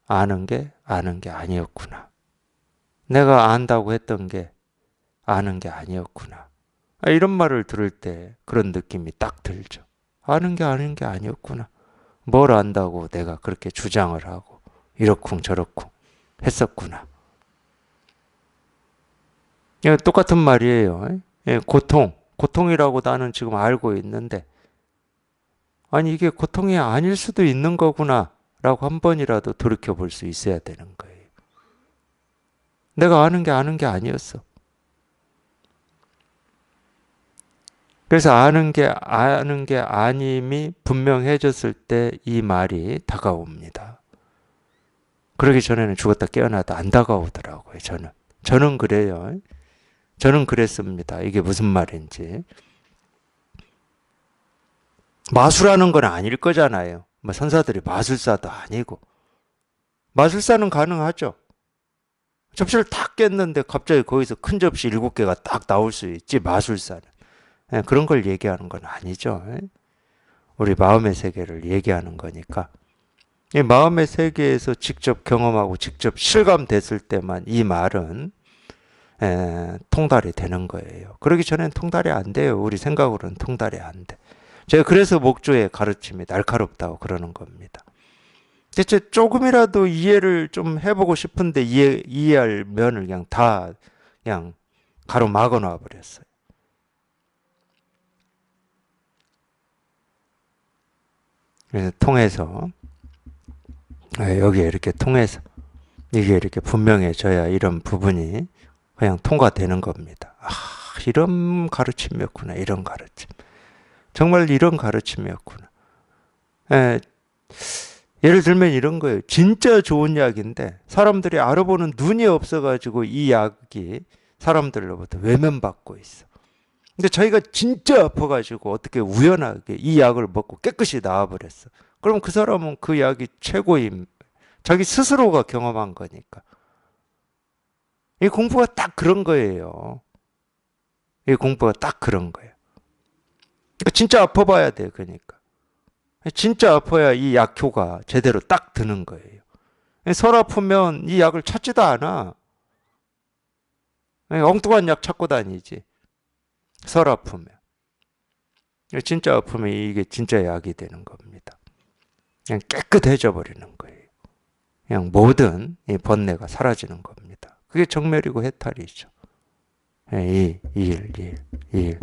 S1: 아는 게 아니었구나. 내가 안다고 했던 게 아는 게 아니었구나. 이런 말을 들을 때 그런 느낌이 딱 들죠. 아는 게 아니었구나. 뭘 안다고 내가 그렇게 주장을 하고 이렇쿵 저렇쿵 했었구나. 똑같은 말이에요. 고통이라고 나는 지금 알고 있는데 아니 이게 고통이 아닐 수도 있는 거구나 라고 한 번이라도 돌이켜 볼 수 있어야 되는 거예요. 내가 아는 게 아니었어. 그래서 아는 게 아님이 분명해졌을 때 이 말이 다가옵니다. 그러기 전에는 죽었다 깨어나도 안 다가오더라고요. 저는 그래요. 저는 그랬습니다. 이게 무슨 말인지. 마술하는 건 아닐 거잖아요. 뭐 선사들이 마술사도 아니고. 마술사는 가능하죠. 접시를 탁 깼는데 갑자기 거기서 큰 접시 7개가 딱 나올 수 있지, 마술사는. 그런 걸 얘기하는 건 아니죠. 우리 마음의 세계를 얘기하는 거니까. 이 마음의 세계에서 직접 경험하고 직접 실감됐을 때만 이 말은 통달이 되는 거예요. 그러기 전엔 통달이 안 돼요. 우리 생각으로는 통달이 안 돼. 제가 그래서 목조의 가르침이 날카롭다고 그러는 겁니다. 대체 조금이라도 이해를 좀 해보고 싶은데 이해할 면을 그냥 다 그냥 가로막아 놔 버렸어요. 그래서 통해서 여기에 이렇게 통해서 이게 이렇게 분명해져야 이런 부분이 그냥 통과되는 겁니다. 아, 이런 가르침이었구나. 이런 가르침. 정말 이런 가르침이었구나. 예를 들면 이런 거예요. 진짜 좋은 약인데 사람들이 알아보는 눈이 없어가지고 이 약이 사람들로부터 외면받고 있어. 근데 자기가 진짜 아파가지고 어떻게 우연하게 이 약을 먹고 깨끗이 나아버렸어. 그럼 그 사람은 그 약이 최고임. 자기 스스로가 경험한 거니까. 이 공부가 딱 그런 거예요. 이 공부가 딱 그런 거예요. 그러니까 진짜 아파봐야 돼. 그러니까. 진짜 아파야 이 약효가 제대로 딱 드는 거예요. 설 아프면 이 약을 찾지도 않아. 엉뚱한 약 찾고 다니지. 설 아프면. 진짜 아프면 이게 진짜 약이 되는 겁니다. 그냥 깨끗해져 버리는 거예요. 그냥 모든 이 번뇌가 사라지는 겁니다. 그게 정멸이고 해탈이죠. 일.